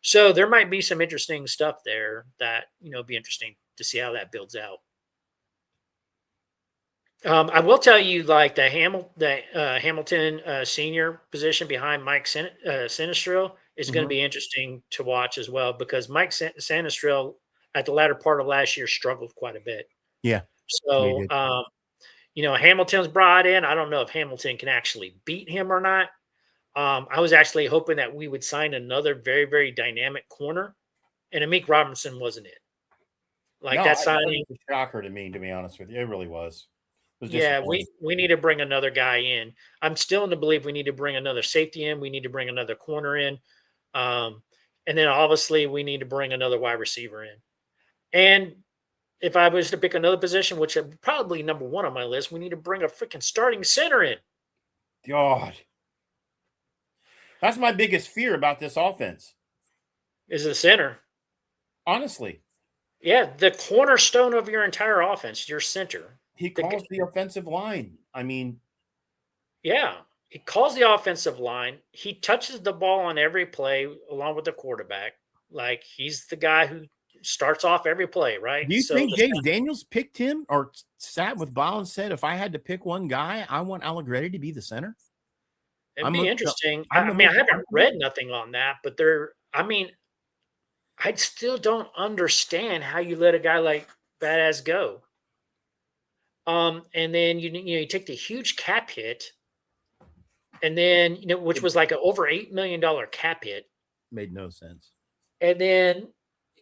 So there might be some interesting stuff there that be interesting to see how that builds out. I will tell you, like the Hamilton senior position behind Mike Sinistrel is going to Mhm. be interesting to watch as well because Mike Sinistrel at the latter part of last year struggled quite a bit. Yeah. He So did. Hamilton's brought in. I don't know if Hamilton can actually beat him or not. I was actually hoping that we would sign another very, very dynamic corner, and Amik Robinson wasn't it. Like No, that that was signing, a shocker to me, to be honest with you. It really was. It was yeah, disappointing. we need to bring another guy in. I'm still in the belief we need to bring another safety in. We need to bring another corner in. Um, And then obviously we need to bring another wide receiver in. And if I was to pick another position, which is probably number one on my list, we need to bring a freaking starting center in. God. That's my biggest fear about this offense. Is the center. Honestly. Yeah, the cornerstone of your entire offense, your center. He calls the offensive line. I mean, yeah, he calls the offensive line. He touches the ball on every play along with the quarterback. Like he's the guy who starts off every play, right? do you So think James Daniels picked him or sat with Ball and said, if I had to pick one guy, I want Allegretti to be the center? it'd be interesting. I I'm mean, I haven't read nothing on that, but I still don't understand how you let a guy like Badass go. And then you take the huge cap hit, and then which was like an over $8 million cap hit. Made no sense. And then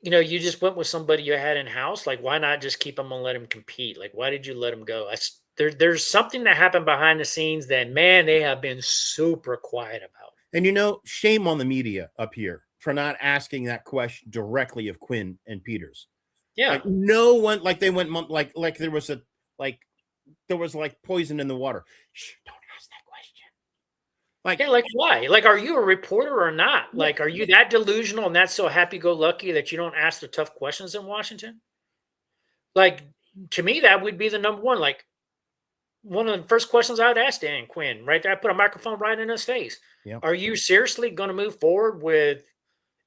you just went with somebody you had in house. Like, why not just keep him and let him compete? Like, why did you let him go? There's something that happened behind the scenes that, man, they have been super quiet about. And shame on the media up here for not asking that question directly of Quinn and Peters. Yeah, like no one, like they went like there was poison in the water. Shh, don't ask that question. Like why? Like, are you a reporter or not? Like, are you that delusional and that's so happy-go-lucky that you don't ask the tough questions in Washington? Like, to me, that would be the number one. Like, one of the first questions I would ask Dan Quinn, right there, I put a microphone right in his face. Yeah. Are you seriously going to move forward with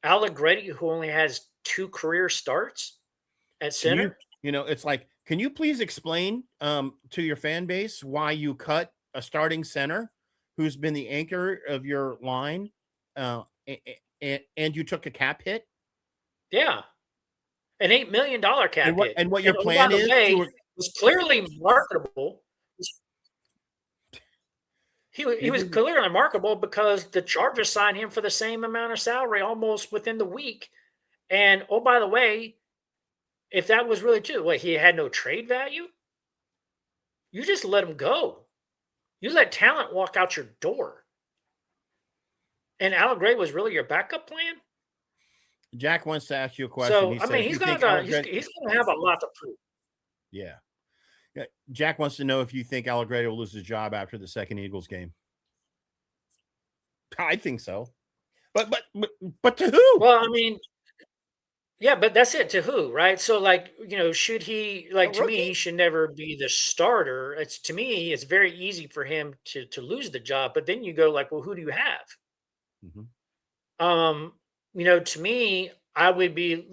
Allegretti, who only has 2 career starts at center? It's like, can you please explain to your fan base why you cut a starting center who's been the anchor of your line and you took a cap hit? Yeah. An $8 million cap hit. And what your plan is? Was clearly marketable. He was clearly marketable because the Chargers signed him for the same amount of salary almost within the week. And, oh, by the way, if that was really true, he had no trade value? You just let him go. You let talent walk out your door. And Allegretti was really your backup plan? Jack wants to ask you a question. So, he's going to have a lot to prove. Yeah. Jack wants to know if you think Allegretti will lose his job after the second Eagles game. I think so. But to who? Well, yeah, but that's it. To who, right? So, should he, to me, he should never be the starter. To me, it's very easy for him to lose the job. But then you go well, who do you have? Mm-hmm. To me, I would be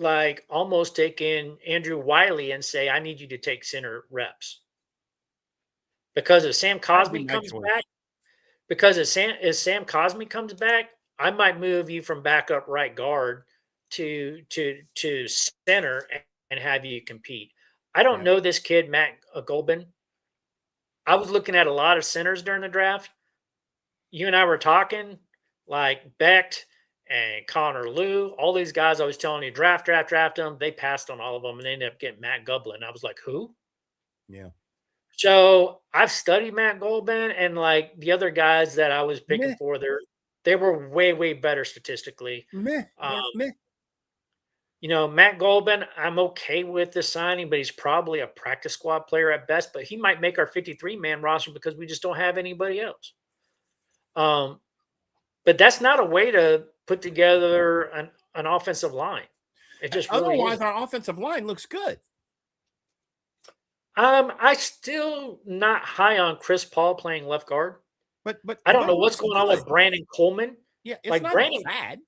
almost taking Andrew Wiley and say, I need you to take center reps. Because if Sam Cosmi comes back, I might move you from backup right guard to center and have you compete. I don't know this kid, Matt Golban. I was looking at a lot of centers during the draft. You and I were talking like Becht and Connor Liu, all these guys I was telling you, draft them. They passed on all of them and they ended up getting Matt Golban. I was like, who? Yeah. So I've studied Matt Golban, and the other guys that I was picking for, they were way, way better statistically. Matt Golban, I'm okay with the signing, but he's probably a practice squad player at best, but he might make our 53-man roster because we just don't have anybody else. But that's not a way to put together an offensive line. It just otherwise our offensive line looks good. I still not high on Chris Paul playing left guard. But I don't know what's going on with Brandon Coleman. Yeah, it's not bad.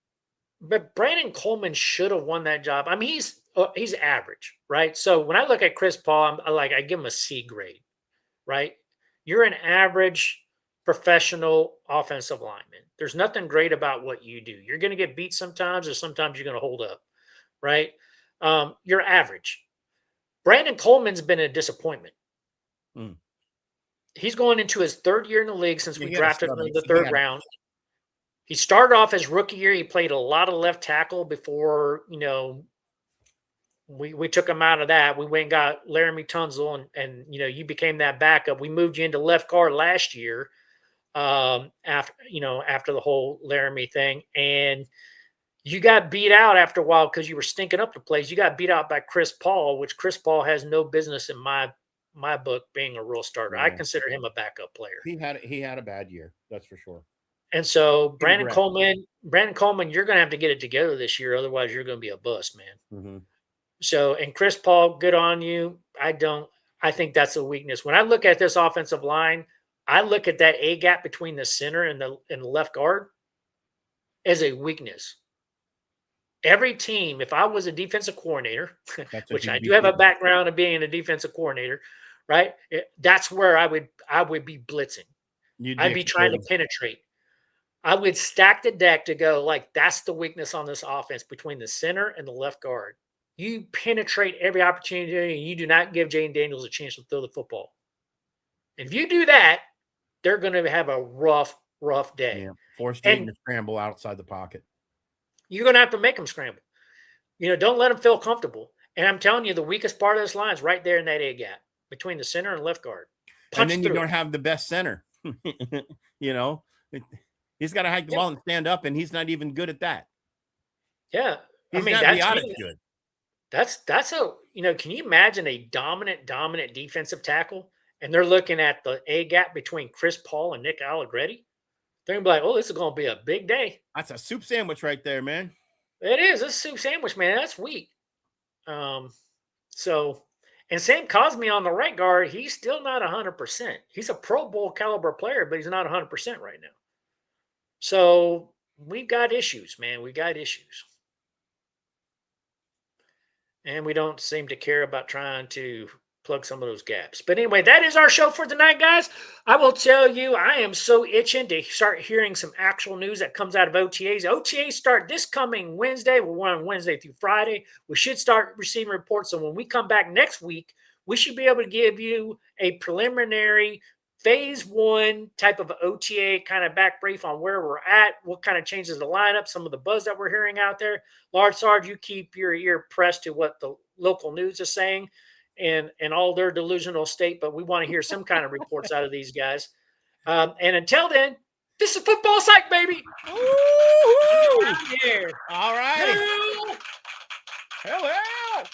But Brandon Coleman should have won that job. He's average, right? So when I look at Chris Paul, I give him a C grade, right? You're an average professional offensive lineman. There's nothing great about what you do. You're going to get beat sometimes, or sometimes you're going to hold up, right? You're average. Brandon Coleman's been a disappointment. He's going into his 3rd year in the league since we drafted him in the 3rd round. He started off his rookie year. He played a lot of left tackle before, we took him out of that. We went and got Laramie Tunzel, and you became that backup. We moved you into left guard last year after the whole Laramie thing. And, You got beat out after a while because you were stinking up the place. You got beat out by Chris Paul, which Chris Paul has no business in my book being a real starter. I Yeah. consider him a backup player. He had a bad year, that's for sure. And so Brandon Regret. Coleman, you're going to have to get it together this year. Otherwise, you're going to be a bust, man. Mhm. So, and Chris Paul, good on you. I think that's a weakness. When I look at this offensive line, I look at that A gap between the center and the left guard as a weakness. Every team, if I was a defensive coordinator, That's a which I do DB have a team. background of being a defensive coordinator, right? That's where I would be blitzing. You'd I'd be trying to exploiting. penetrate. I would stack the deck to go like that's the weakness on this offense between the center and the left guard. You penetrate every opportunity and you do not give Jaden Daniels a chance to throw the football. If you do that, they're going to have a rough day. Yeah. Force And Jaden to scramble outside the pocket. you're going to have to make them scramble. Don't let them feel comfortable. And I'm telling you, the weakest part of this line is right there in that A gap between the center and left guard. And then you don't have the best center. He's got to hike the ball and stand up, and he's not even good at that. Yeah. He's not beyond good. That's can you imagine a dominant defensive tackle? And they're looking at the A gap between Chris Paul and Nick Allegretti. They're gonna be like, "Oh, this is gonna be a big day." That's a soup sandwich right there, man. It is. It's a soup sandwich, man. That's weak. So, and Sam Cosme on the right guard, he's still not 100%. He's a Pro Bowl caliber player, but he's not 100% right now. So we've got issues, man. We got issues. And we don't seem to care about trying to plug some of those gaps. But anyway, that is our show for tonight, guys. I will tell you, I am so itching to start hearing some actual news that comes out of OTAs. OTAs start this coming Wednesday. We're on Wednesday through Friday. We should start receiving reports. So when we come back next week, we should be able to give you a preliminary phase 1 type of OTA kind of back brief on where we're at, what kind of changes the lineup, some of the buzz that we're hearing out there. Large Sarge, you keep your ear pressed to what the local news is saying and all their delusional state, but we want to hear some kind of reports out of these guys. And until then, this is Football Psych, baby. Woo-hoo! Out here. All right. Hell yeah.